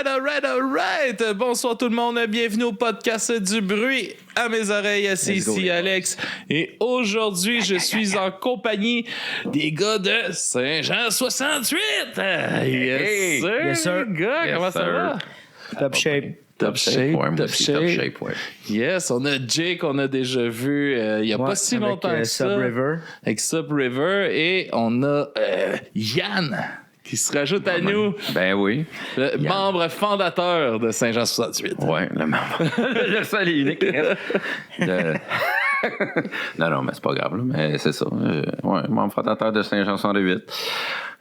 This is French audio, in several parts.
Alright. Bonsoir tout le monde, bienvenue au podcast du bruit. À mes oreilles, c'est ici Alex. Et aujourd'hui, je suis en compagnie des gars de Saint-Jean 68. Yes, sir. Gars, Yes, comment ça sir. va? Top shape. Top shape, Ouais, moi aussi, top shape, ouais. Yes, on a Jake, on a déjà vu il n'y a pas si longtemps que ça. Sub River. Avec Sub River. Et on a Yann qui se rajoute à nous. Ben oui. Le membre fondateur de Saint-Jean 68. Ouais, le membre. Le seul et unique. Non, mais c'est pas grave, là, mais c'est ça. Ouais, membre fondateur de Saint-Jean 68.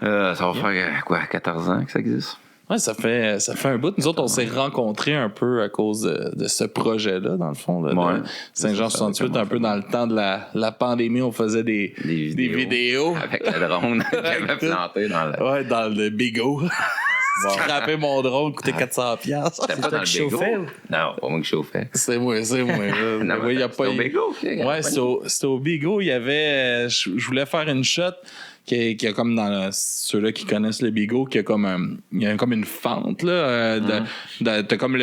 Ça va faire, 14 ans que ça existe? Ouais, ça fait un bout. Nous autres, on s'est rencontrés un peu à cause de ce projet-là, dans le fond, là, Ouais. de Saint-Jean 68, un peu dans le temps de la pandémie. On faisait des vidéos. Avec le drone qui avait planté dans le... Ouais, dans le bigot. Scraper mon drone, coûtait 400$. C'était pas dans le qui bigot. chauffait, ou? Non, pas moi qui chauffais. C'est moi. Non, Ouais, y a pas au bigot. Ouais, c'était au bigot. Il y avait... Je voulais faire une shot qui a comme dans ceux-là qui connaissent le bigot, qui a comme il y a comme une fente là, t'as comme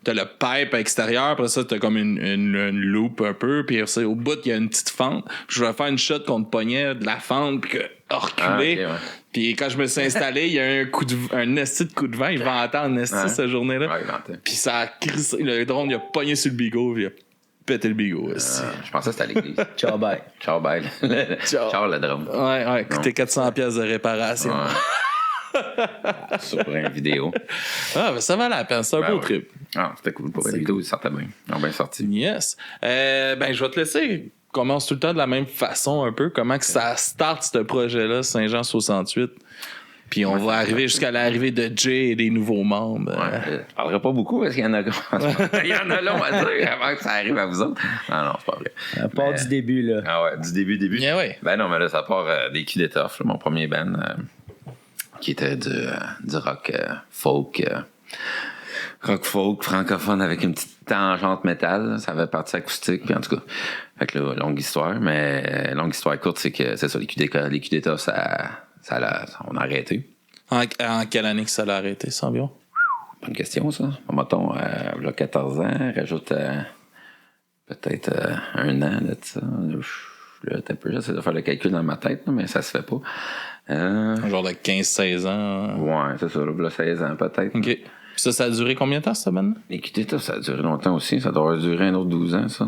t'as le pipe extérieur, après ça t'as comme une loupe un peu, puis au bout il y a une petite fente. Je voulais faire une shot qu'on te pognait de la fente puis que reculer. Okay, ouais. Puis quand je me suis installé, il y a un esti de coup de vent, il ventait en esti cette journée-là. Ouais, il ventait. Puis ça a crissé, le drone il a pogné sur le bigot, puis il a pété le bigot. Je pensais que c'était à l'église. Ciao, bye. Ciao, bye. Ciao, le drone. Ouais, coûtait 400$ de réparation. Ouais. Sur une vidéo. Ah, ben ça valait la peine, c'est un beau ouais. trip. Ah, c'était cool pour la vidéo, ils sortaient bien. Ils ont bien sorti. Yes. Ben, je vais te laisser. Commence tout le temps de la même façon un peu. Comment que ça start ce projet-là, Saint-Jean 68. Puis on va arriver jusqu'à l'arrivée de Jay et des nouveaux membres. Je parlerai pas beaucoup parce qu'il y en a il y en a là, on va dire, avant que ça arrive à vous autres. Non, c'est pas vrai. À part du début, là. Ah ouais, du début. Yeah, ouais. Ben non, mais là, ça part des culs d'étoffe, mon premier band, qui était du rock folk. Rock folk francophone avec une petite tangente métal. Ça avait partie acoustique, puis en tout cas. Fait que là, longue histoire, mais longue histoire courte, c'est que c'est ça, les culs d'étoffe, on a arrêté. En quelle année que ça l'a arrêté, ça environ? Bonne question, ça. Mettons, là, 14 ans, rajoute peut-être un an de ça. Là, j'essaie de faire le calcul dans ma tête, là, mais ça se fait pas. Genre de 15-16 ans. Ouais, c'est ça, là, 16 ans peut-être. OK. Puis ça a duré combien de temps, cette bande-là? Les QT, ça a duré longtemps aussi. Ça doit durer un autre 12 ans, ça.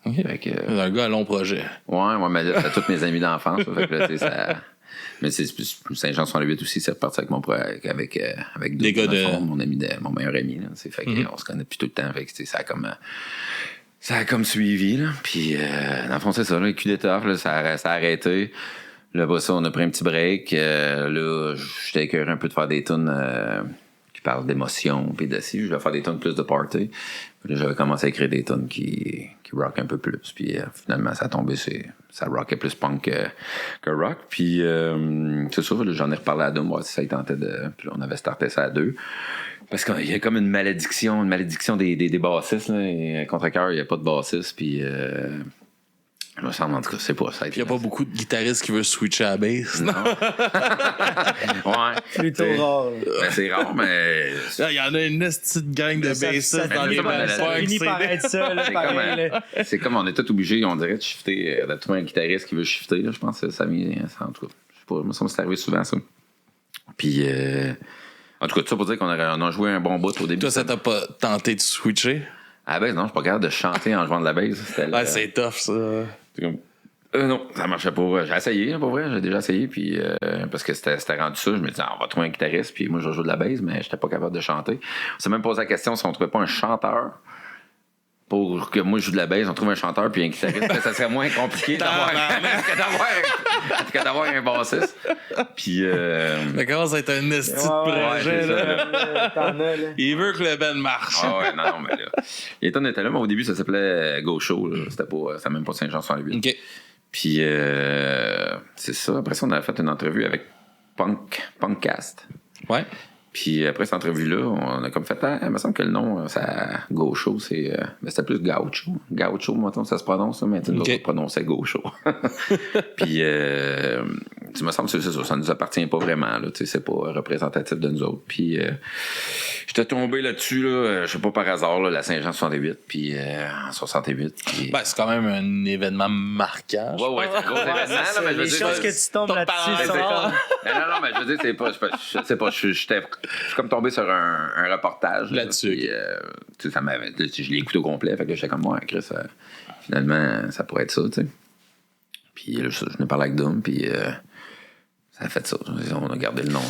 OK. Fait que, C'est un gars à long projet. ouais, mais là, c'est tous mes amis d'enfance. Fait que là, tu sais, ça... Mais c'est Saint-Jean 68 aussi, c'est reparti avec mon avec des gars de mon meilleur ami, là. Fait qu'on se connaît depuis tout le temps. Fait que, tu sais, ça a comme suivi, là. Puis, dans le fond, c'est ça, là, les culs d'étoffe, là, ça a arrêté. Là, après ça, on a pris un petit break. Là, j'étais écœuré un peu de faire des tunes qui parlent d'émotion, puis de si. Je voulais faire des tunes plus de party. Puis là, j'avais commencé à écrire des tunes qui rock un peu plus. Puis finalement, ça a tombé, ça rockait plus punk que rock. Puis c'est ça, là, j'en ai reparlé à deux, moi, si ça y tentait de... Puis là, on avait starté ça à deux. Parce qu'il y a comme une malédiction des bassistes, là. Et, contre-cœur, il n'y a pas de bassiste, puis... Je me semble, en tout cas, c'est pas ça. Il n'y a pas beaucoup de guitaristes qui veulent switcher à la bass. Non. Ouais. Plutôt rare. Ben, c'est rare, mais... Il y en a une petite gang de bassistes dans les bands Ça punk. finit par être ça, là, pareil, là. C'est comme on est tous obligés, on dirait, de shifter, de trouver un guitariste qui veut shifter. Là, je pense que ça vient, en tout cas. Je sais pas, moi, ça m'est arrivé souvent, ça. Puis, en tout cas, tout ça pour dire qu'on a joué un bon bout au début. Toi, ça t'a pas tenté de switcher? À la base, non, je suis pas capable de chanter en jouant de la bass. Ouais, c'est tough, ça. C'est comme... non, ça marchait pas. J'ai essayé, pour vrai, j'ai déjà essayé, puis parce que c'était rendu ça, je me disais, on va trouver un guitariste, puis moi, je vais jouer de la bass, mais j'étais pas capable de chanter. On s'est même posé la question si on trouvait pas un chanteur pour que moi, je joue de la bass, on trouve un chanteur puis un guitariste, ça serait moins compliqué que d'avoir un bassiste. Puis... Ça commence à être un esti de projet, là. T'en as, là. Il veut que le band marche. Ah ouais, non, mais là... Ethan était là, mais au début, ça s'appelait Go Show, là. C'était même pas Saint-Jean 68. OK. Puis, c'est ça. Après ça, on a fait une entrevue avec Punkcast. Ouais. Puis après cette entrevue-là, on a comme fait, il me semble que le nom, ça, Gaucho, c'était plus Gaucho. Gaucho, maintenant, ça se prononce, mais tu sais, on prononçait Gaucho. Puis tu me semble que c'est ça, ça nous appartient pas vraiment, là, tu sais, c'est pas représentatif de nous autres. Puis, j'étais tombé là-dessus, là, je sais pas par hasard, là, la Saint-Jean 68, puis en 68. Puis... Ben, c'est quand même un événement marquant. Ouais, c'est un gros événement, là, mais je veux Les dire. choses que tu tombes là-dessus sont comme... Non, mais je veux dire, c'est pas. Je sais pas, je suis comme tombé sur un reportage. Là-dessus. Puis, tu sais, ça m'avait. Je l'ai écouté au complet, fait que j'étais comme moi, Chris, finalement, ça pourrait être ça, tu sais. Puis là, je n'ai parlé avec Dom, puis ça a fait ça. On a gardé le nom.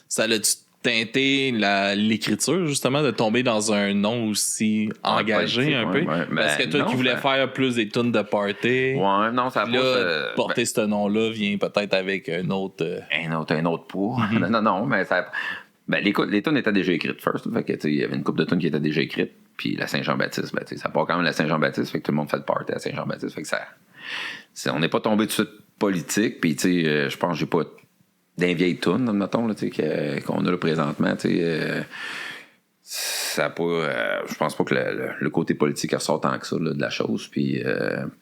Ça l'a-tu teinté l'écriture, justement, de tomber dans un nom aussi engagé un peu? Ouais. Parce que toi non, qui voulais faire plus des tunes de party, ouais, non, ça a là, pas. porter ce nom-là vient peut-être avec un autre... Un autre poids. Non, mais ça. Ben, les tunes étaient déjà écrites first. Fait que, tu sais, il y avait une couple de tunes qui étaient déjà écrites. Puis la Saint-Jean-Baptiste, ben, tu sais, ça part quand même la Saint-Jean-Baptiste. Fait que tout le monde fait le party à Saint-Jean-Baptiste. Fait que ça. On n'est pas tombé tout de suite politique. Puis, tu sais, je pense que j'ai pas d'un vieille tune, mettons, là, tu sais, qu'on a là présentement. Tu sais, ça a pas. Je pense pas que le côté politique ressort tant que ça là, de la chose. Puis,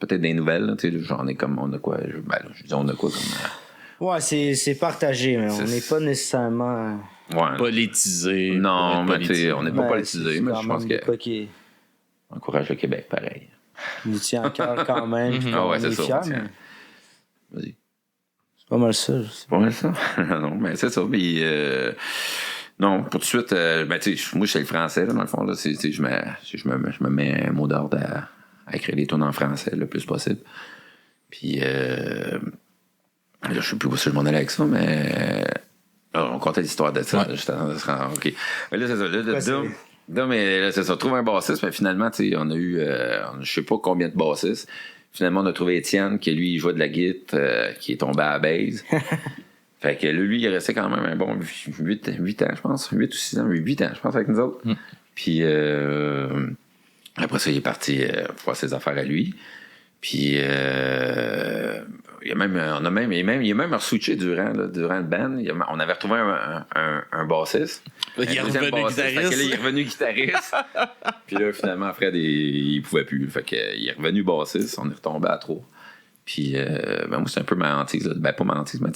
peut-être des nouvelles, tu sais, j'en ai comme. On a quoi? Je dis, on a quoi comme. Ouais, c'est partagé, mais on n'est pas nécessairement... Ouais. politisé. Non, mais tu sais, on n'est pas politisé, mais je pense que. Qui encourage le Québec, pareil. nous tient à cœur quand même. Ah ouais, on c'est est ça. fiers, mais Vas-y. c'est pas mal ça. C'est pas mal ça. Non, mais c'est ça. Puis, non, pour tout de suite, ben, tu sais, moi, je sais le français, là, dans le fond. Là, je me mets un mot d'ordre à écrire des tunes en français le plus possible. Puis, là, je sais plus où je m'en allais avec ça, mais. On comptait l'histoire de ça, ouais. juste avant de se rendre. OK. Mais là, c'est ça. Là, mais là, c'est ça. Trouve un bassiste, mais finalement, tu sais, on a eu, je sais pas combien de bassistes. Finalement, on a trouvé Étienne, qui lui, il jouait de la guitare, qui est tombé à la base. Fait que lui, il est resté quand même un bon 8 ans, je pense. 8 ou 6 ans, 8 ans, je pense, avec nous autres. Puis, après ça, il est parti faire ses affaires à lui. Puis, il a même switché durant le band. On avait retrouvé un bassiste. Il est revenu guitariste. Il est revenu guitariste. Puis là, finalement, Fred, il pouvait plus. Fait que, il est revenu bassiste. On est retombé à 3. Puis, ben, moi, c'est un peu ma hantise. Là. Ben, pas ma hantise, mais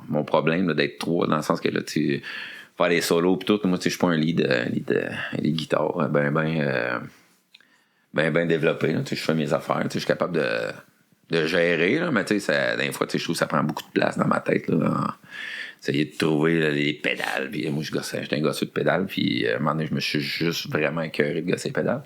mon problème là, d'être 3, dans le sens que là, tu faire des solos pis tout. Moi, je suis pas un lead guitare ben développé. Je fais mes affaires. Je suis capable de gérer, là, mais tu sais, des fois, je trouve que ça prend beaucoup de place dans ma tête. Là, essayer de trouver là, les pédales. Puis moi, j'étais un gosseux de pédales. Puis à un moment donné, je me suis juste vraiment écœuré de gosser les pédales.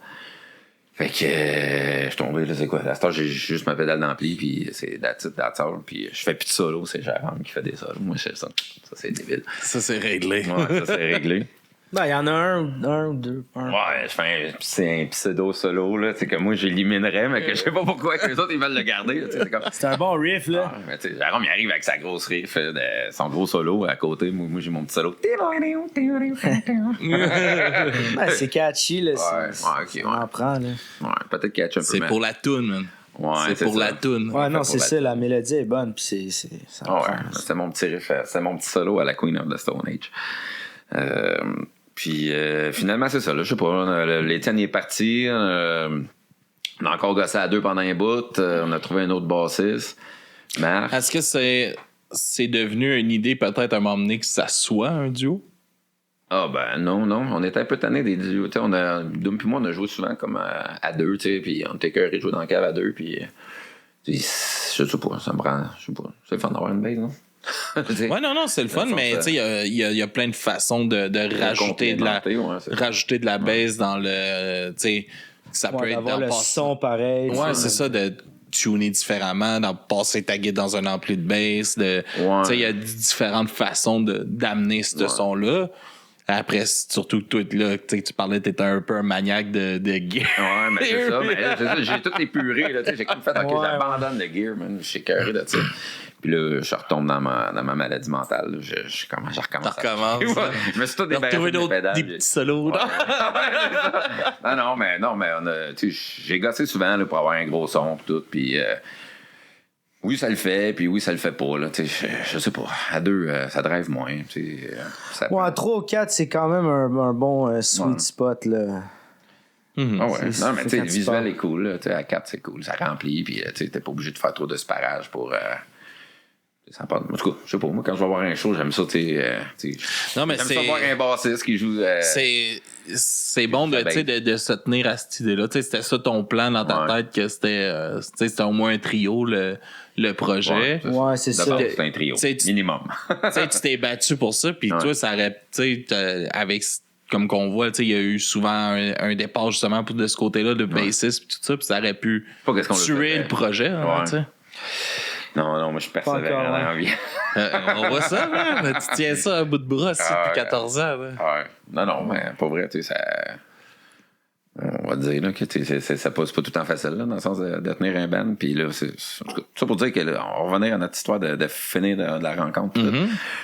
Fait que je suis tombé, là, c'est quoi? À ce temps, j'ai juste ma pédale d'ampli, puis c'est that's all. Puis je fais plus de solo, c'est Jérôme qui fait des solos. Moi, je fais ça. Ça, c'est débile. Ça, c'est réglé. Ouais, ça, c'est réglé. Ben, il y en a un ou deux. Ouais, je fais un pseudo-solo, là, tu sais, que moi, j'éliminerais, mais que je sais pas pourquoi que les autres, ils veulent le garder, là, tu sais, c'est comme... C'est un bon riff, là. Ah, mais tu sais, Jérôme, il arrive avec sa grosse riff, son gros solo à côté. Moi j'ai mon petit solo. Ben, c'est catchy, là. Ouais, On en prend, là. Ouais, peut-être catch un peu. C'est pour la toune, man. Ouais, c'est pour la toune. Ouais, non, c'est pour ça, la la mélodie est bonne, puis ça en prend, ouais, c'est mon petit riff, c'est mon petit solo à la Queen of the Stone Age. Puis finalement, c'est ça, là, je sais pas, l'Étienne est parti, on a encore gossé à 2 pendant un bout, on a trouvé un autre bassiste, Marc. Est-ce que c'est devenu une idée peut-être à un moment donné que ça soit un duo? Ah ben non, on était un peu tannés des duos. Doom puis moi, on a joué souvent comme à 2, tu sais, puis on était écœurés de jouer dans le cave à 2, puis je sais pas, ça me prend, je sais pas, c'est le fun d'avoir une base, non? Ouais, non, c'est le fun, mais tu sais, il y a plein de façons de rajouter de la baisse dans le, tu sais, ça peut être d'avoir dans le son pareil. Ouais, c'est ça, de tuner différemment, d'en passer ta guitare dans un ampli de bass, tu sais, il y a différentes façons d'amener ce son-là. Après, surtout que toi, là, tu parlais, t'étais un peu un maniaque de gear. Ouais, mais c'est ça, mais là, j'ai tout épuré, là, j'ai comme fait, ok, j'abandonne le gear, man, je suis carré de ça. Puis là, je retombe dans ma maladie mentale, je recommence. Je me suis tout débarrassé de mes pédales. Des petits solos, non, mais on a, j'ai gossé souvent là, pour avoir un gros son pis tout, puis oui, ça le fait, puis oui, ça le fait pas. Là, je sais pas. À 2, ça drive moins. Ouais, à 3 ou 4, c'est quand même un bon sweet spot. Là. Ah ouais. Non, mais tu sais, le visuel parles. est cool. Là, à 4, c'est cool. Ça remplit, puis t'es pas obligé de faire trop de sparage pour Ça part... En tout cas, je sais pas, moi, quand je vais voir un show, j'aime ça, Non, mais j'aime ça voir un bassiste qui joue... C'est bon de se tenir à cette idée-là. Tu sais, c'était ça ton plan dans ta tête, que c'était au moins un trio, le projet. Ouais, c'est ça. C'est un trio, minimum. Tu t'es battu pour ça, puis toi, ça aurait... avec... Comme qu'on voit, il y a eu souvent un départ justement de ce côté-là de bassiste, puis tout ça, puis ça aurait pu tuer le projet. Hein, non, moi je suis persévérant dans la vie. On voit ça, là. Tu tiens ça à bout de bras depuis 14 ans. Là. Non, mais pas vrai, ça... On va dire là, que c'est pas tout le temps facile là, dans le sens de tenir un band. Puis là, c'est ça pour dire que là, on va revenir à notre histoire de finir de la rencontre.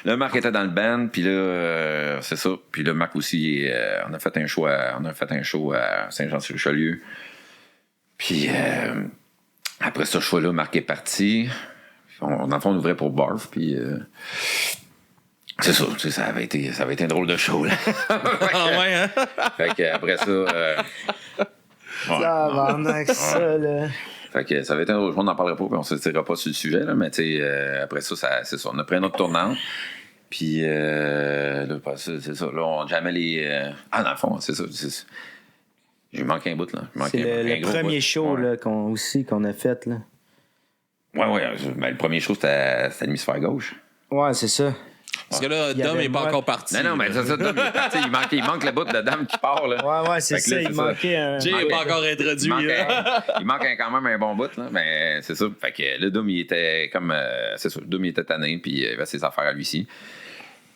Là, Marc était dans le band, puis là, c'est ça. Puis là, Marc aussi, on a fait un show à Saint-Jean-sur-Richelieu. Puis après ce choix-là, Marc est parti. Dans le fond, on ouvrait pour Barf, puis... c'est ça, ça avait été un drôle de show, là. Hein? Fait que après ça... Ça va avec ça, là. Fait que ça avait été un drôle de show, on n'en parlera pas, puis on ne se tirera pas sur le sujet, là, mais tu sais, après ça, c'est ça, on a pris un autre tournant. Puis, là, c'est ça, là, on jamais les... dans le fond, c'est ça. J'ai manqué un bout, là. C'est le premier show, là, qu'on a fait, là. Ouais, ben, le premier show, c'était l'hémisphère gauche. Ouais, c'est ça. Parce que là, Dom n'est pas encore parti. Non, mais c'est ça, Dom est parti. Il manque le bout de Dom qui part, là. Ouais, c'est ça, il manquait un... Jay n'est pas encore introduit. Il manque quand même un bon bout, là, mais c'est ça. Fait que là, Dom, il était comme... c'est ça, Dom, il était tanné, puis il avait ses affaires à lui-ci.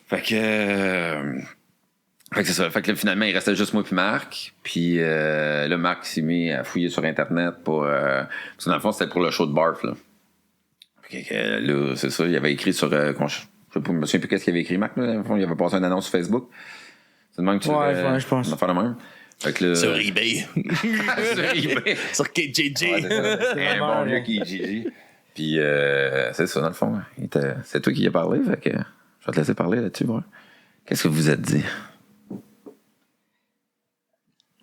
Fait que c'est ça. Fait que là, finalement, il restait juste moi puis Marc. Puis là, Marc s'est mis à fouiller sur Internet pour... parce que dans le fond, c'était pour le show de Barf, là. Fait que là, c'est ça, il avait écrit sur... je sais pas, je me souviens plus qu'est-ce qu'il avait écrit, Marc, là. Dans le fond, il avait passé une annonce sur Facebook. C'est le même que tu je pense. On va faire le même. Fait que là, sur eBay. sur eBay. Sur KJJ. Ouais, c'est un bon vieux KJJ. Puis c'est ça, dans le fond. C'est toi qui y as parlé, fait que je vais te laisser parler là-dessus, voir. Qu'est-ce que vous êtes dit?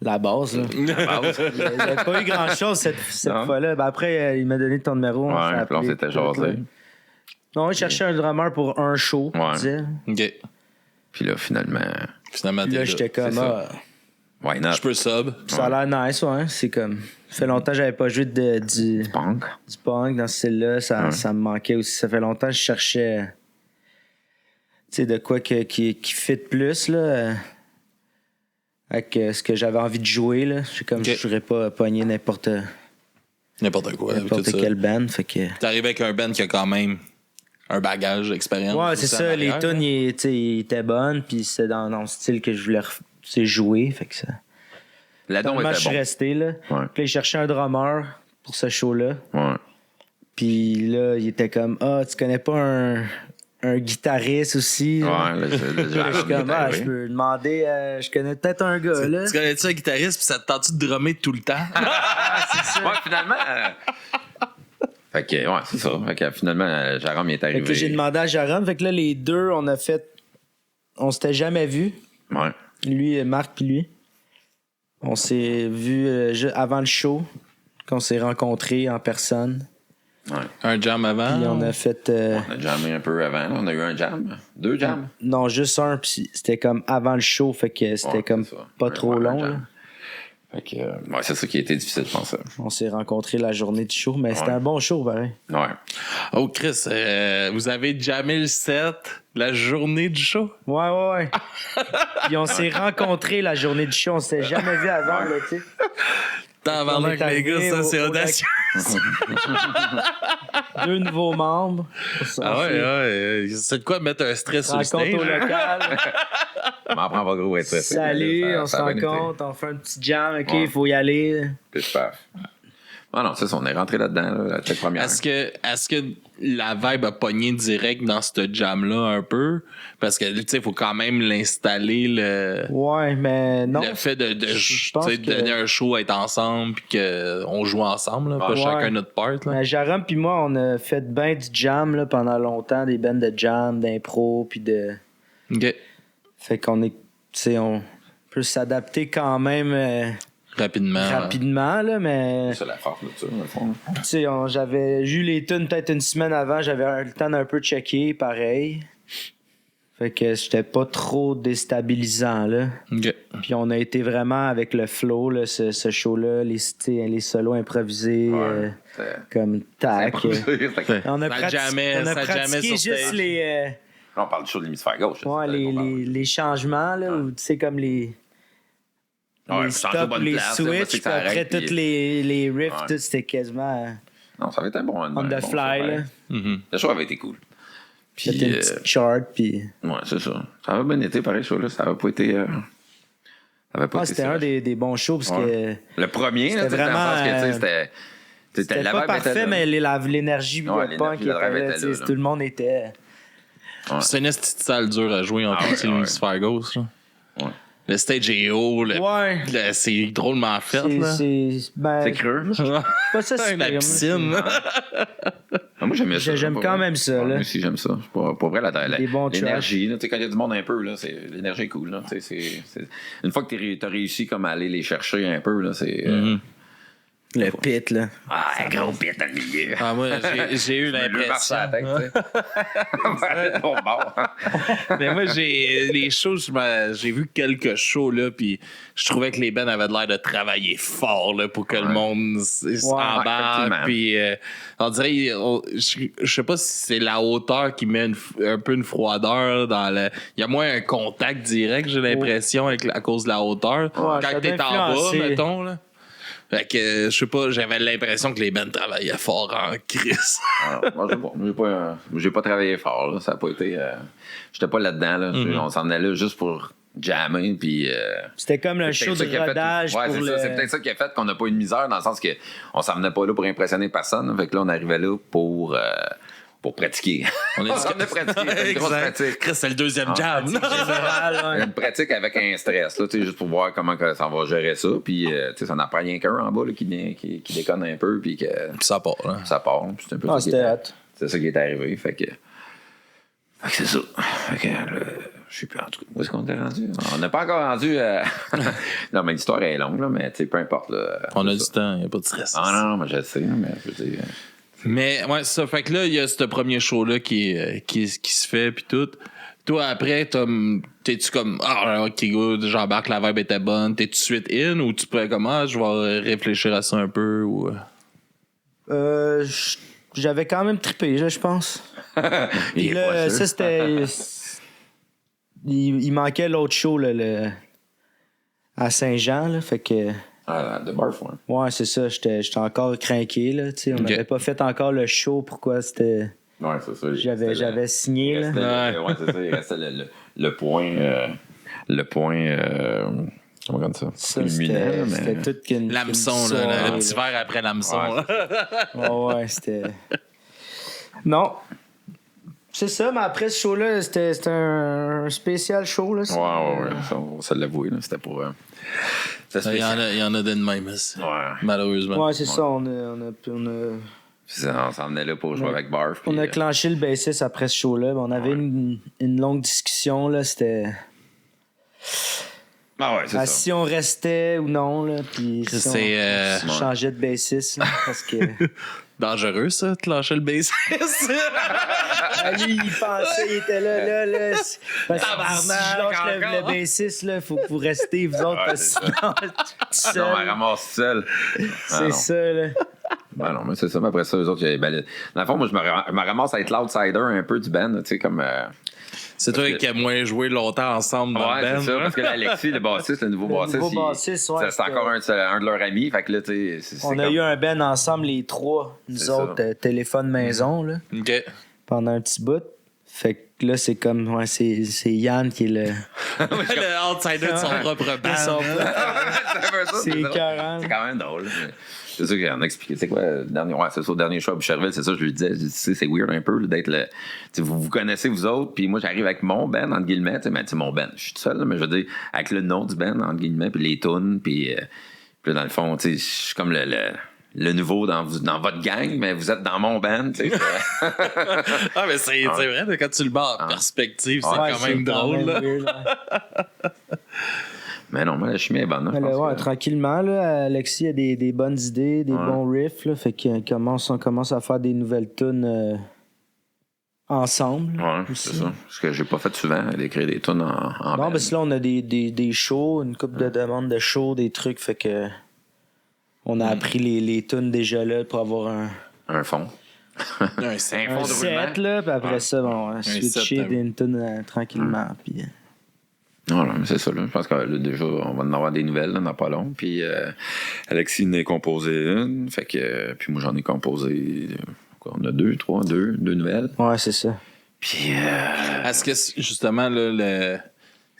La base, là. Il n'y a pas eu grand-chose cette fois-là. Ben après, il m'a donné ton numéro. Ouais, puis on s'était jasé. Non, il cherchait un drummer pour un show. Ouais. OK. Puis là, finalement, là, j'étais comme... why not? Je peux sub. Ça a l'air nice, ouais. C'est comme... Ça fait longtemps que j'avais pas joué du punk. Du punk dans ce style-là. Ça me manquait aussi. Ça fait longtemps que je cherchais... Tu sais, de quoi qui fit plus, là... avec ce que j'avais envie de jouer, là. Je n'aurais pas pogné n'importe quel band. Fait que... T'arrives avec un band qui a quand même un bagage d'expérience. Ouais, c'est ça. Les tunes, ils étaient bonnes, puis c'est dans le style que je voulais jouer. Fait que ça. La don était bon. Je suis resté, là. Ouais. Puis là, il cherchait un drummer pour ce show-là. Ouais. Puis là, il était comme, tu connais pas un guitariste aussi? Ouais, je peux demander, je connais peut-être un gars, là. Tu connais-tu un guitariste, puis ça te tente de drummer tout le temps? C'est ça. Ouais, finalement... Fait que, ouais, c'est ça. Fait que finalement, Jérôme est arrivé. Fait que j'ai demandé à Jérôme. Fait que là, les deux, on s'était jamais vus. Ouais. Lui, Marc, puis lui. On s'est vus avant le show, qu'on s'est rencontrés en personne. Ouais. Un jam avant? Puis on a fait... On a jammé un peu avant. On a eu un jam. 2 jams? Non, juste un. Puis c'était comme avant le show. Fait que c'était comme pas trop long. Là. Fait que, c'est ça qui a été difficile, je pense. On s'est rencontrés la journée du show, mais c'était un bon show, pareil. Ouais. Oh, Chris, vous avez jammé le set la journée du show? Ouais. Puis on s'est rencontrés la journée du show. On s'était jamais vu avant, là, tu sais. Avant que les gars, ça, c'est audacieux. 2 nouveaux membres. Ouais. C'est de quoi mettre un stress sur le stage? Rencontre au local. On m'en prend pas gros être stressé. Salut, on se rencontre, on fait un petit jam, OK, il faut y aller. Puis paf. Non, c'est ça, on est rentré là-dedans, la tête première. Est-ce que la vibe a pogné direct dans ce jam-là un peu? Parce que, tu sais, il faut quand même l'installer, Ouais, mais non. Le fait de donner un show, être ensemble, puis qu'on joue ensemble, là, pas chacun notre part. Là. Mais Jérôme puis moi, on a fait bien du jam là, pendant longtemps, des bands de jam, d'impro, puis de... OK. Fait qu'on est... Tu sais, on peut s'adapter quand même... rapidement, là, mais... C'est ça la force de ça, dans le fond. Tu sais, j'avais eu les tunes peut-être une semaine avant, j'avais le temps d'un peu checker, pareil. Fait que j'étais pas trop déstabilisant, là. OK. Puis on a été vraiment avec le flow, là, ce show-là, les solos improvisés, comme tac. On a pratiqué juste les... Là, on parle du show de l'hémisphère gauche. Ouais, les changements, là, où tu sais, comme les stops, les switches, puis après tous les riffs, tout, c'était quasiment Non, ça avait été un bon... on the fly, là. Le show avait été cool. C'était une petite chart, puis... Ouais, c'est ça. Ça avait bien été, pareil, ce show-là. Ça avait pas été... c'était un des bons shows, parce que... Le premier, là, c'était vraiment... C'était pas parfait, mais l'énergie punk était là. Tout le monde était... Ouais. C'est une petite salle dure à jouer en plus, c'est l'hémisphère gauche. Là. Ouais. Le stage est haut, c'est drôlement fait. C'est creux. Pas ça, c'est la piscine. Moi, j'aime ça. J'aime quand même ça. Moi aussi, j'aime ça. Pour vrai, l'énergie, quand il y a du monde un peu, l'énergie est cool. Là, une fois que tu as réussi comme à aller les chercher un peu, là, c'est... Le pit, là. Un gros pit dans le milieu. Moi, j'ai eu l'impression. Mais moi, les shows, j'ai vu quelques shows, là, puis je trouvais que les bands avaient l'air de travailler fort, là, pour que le monde s'embarque. Puis, on dirait, je sais pas si c'est la hauteur qui met un peu une froideur dans le. Il y a moins un contact direct, j'ai l'impression, à cause de la hauteur. Quand t'es en bas, mettons, là. Fait que, je sais pas, j'avais l'impression que les bands travaillaient fort en crise. Moi, j'ai pas travaillé fort, là. Ça a pas été... j'étais pas là-dedans, là. On s'en allait là juste pour jammer, puis... C'était comme un show de rodage pour c'est peut-être ça qui a fait qu'on n'a pas eu de misère, dans le sens que on s'en venait pas là pour impressionner personne. Fait que là, on arrivait là pour pratiquer. On a pratiqué. Une grosse pratique. Chris, c'est le deuxième jam. Une pratique avec un stress, là, juste pour voir comment ça va gérer ça. Puis, ça n'en prend rien qu'un en bas là, qui déconne un peu. Puis ça part. Hein. Ça part. C'est un peu c'est ça qui est arrivé. Fait que c'est ça. Fait que je sais plus en tout cas. Où est-ce qu'on est rendu? On n'a pas encore rendu. Non, mais l'histoire est longue, là, mais peu importe. Là, on a du temps, il n'y a pas de stress. Non, mais je sais, mais je veux dire. Mais ouais, ça fait que là, il y a ce premier show-là qui se fait, puis tout. Toi, après, t'es-tu comme, ok, good, j'embarque, la vibe était bonne, t'es tout de suite in, ou tu pourrais comme, je vais réfléchir à ça un peu, ou... J'avais quand même trippé, là, je pense. Puis là, ça, c'était... il manquait l'autre show, là, à Saint-Jean, là, fait que... de Barf, ouais. Ouais, c'est ça. J'étais encore craqué, là. Tu sais, on n'avait pas fait encore le show. Pourquoi c'était... Ouais, c'est ça. J'avais signé, là. Ouais, c'est ça. Il restait le point... comment on dit ça? C'était tout qu'une... L'hameçon, là. Le petit verre après l'hameçon. Ouais, c'était... Non. C'est ça, mais après ce show-là, c'était un spécial show, là. Ouais. On va se l'avouer, là. C'était pour... Il y en a de même, malheureusement. Ouais, c'est ça. On s'en venait là pour jouer avec Barf. On a clenché le bassiste après ce show-là. On avait une longue discussion, là. C'était... c'est ça. Si on restait ou non, là. Puis si on changeait de bassiste, là, parce que... Dangereux, ça, de lâcher le bassiste. Lui, il pensait, il était là. Parce que si je lâche le bassiste, il faut que vous restez, vous autres, parce que sinon, seul. Non, elle ramasse seul. C'est ça, là. Ben non, mais c'est ça. Mais après ça, eux autres, dans le fond, moi, je me ramasse à être l'outsider un peu du band, tu sais, comme... C'est toi qui as moins joué longtemps ensemble dans le band. Ouais, c'est ça, parce que Alexis, le bassiste, le nouveau bassiste, c'est encore un de leurs amis. Fait que là, tu sais, on a eu un band ensemble, les trois, nous autres, téléphone maison, là. OK. Pendant un petit bout. Fait que là, c'est comme, c'est Yann qui est le... le outsider de son propre band. C'est écœurant. C'est quand même drôle. C'est ça qu'on a expliqué. C'est quoi le dernier... Ouais, c'est ça, le dernier show à Boucherville, c'est ça, je lui disais. C'est weird un peu d'être le... Vous connaissez, vous autres, puis moi, j'arrive avec mon band, entre guillemets. Mais mon band, je suis tout seul, mais je veux dire, avec le nom du band, entre guillemets, puis les tunes, puis dans le fond, je suis comme le nouveau dans votre gang, mais vous êtes dans mon band, tu sais. Mais c'est vrai, quand tu le mets en perspective, c'est quand même drôle. Mais non, mais la chimie est bonne. Là, Mais je là, pense ouais, que- tranquillement, là, Alexis a des bonnes idées, des bons riffs. Là, fait qu'on commence à faire des nouvelles tunes ensemble. Ouais, aussi. c'est ça. Ce que j'ai pas fait souvent, d'écrire des tunes en Non, band. parce que là, on a des shows, une couple de demandes de shows, des trucs. Fait que on a appris les tunes déjà là pour avoir Un fond. Un set. Un fond un de set, roulement. là, puis après ça, on va switcher set, d'une tune tranquillement. Puis, Non, non, mais c'est ça. Là. Je pense que là, déjà, on va en avoir des nouvelles là, dans pas long. Puis Alexis en a composé une. Fait que, puis moi, j'en ai composé. Quoi, on a deux nouvelles. ouais, c'est ça. Puis. Est-ce que, justement, là,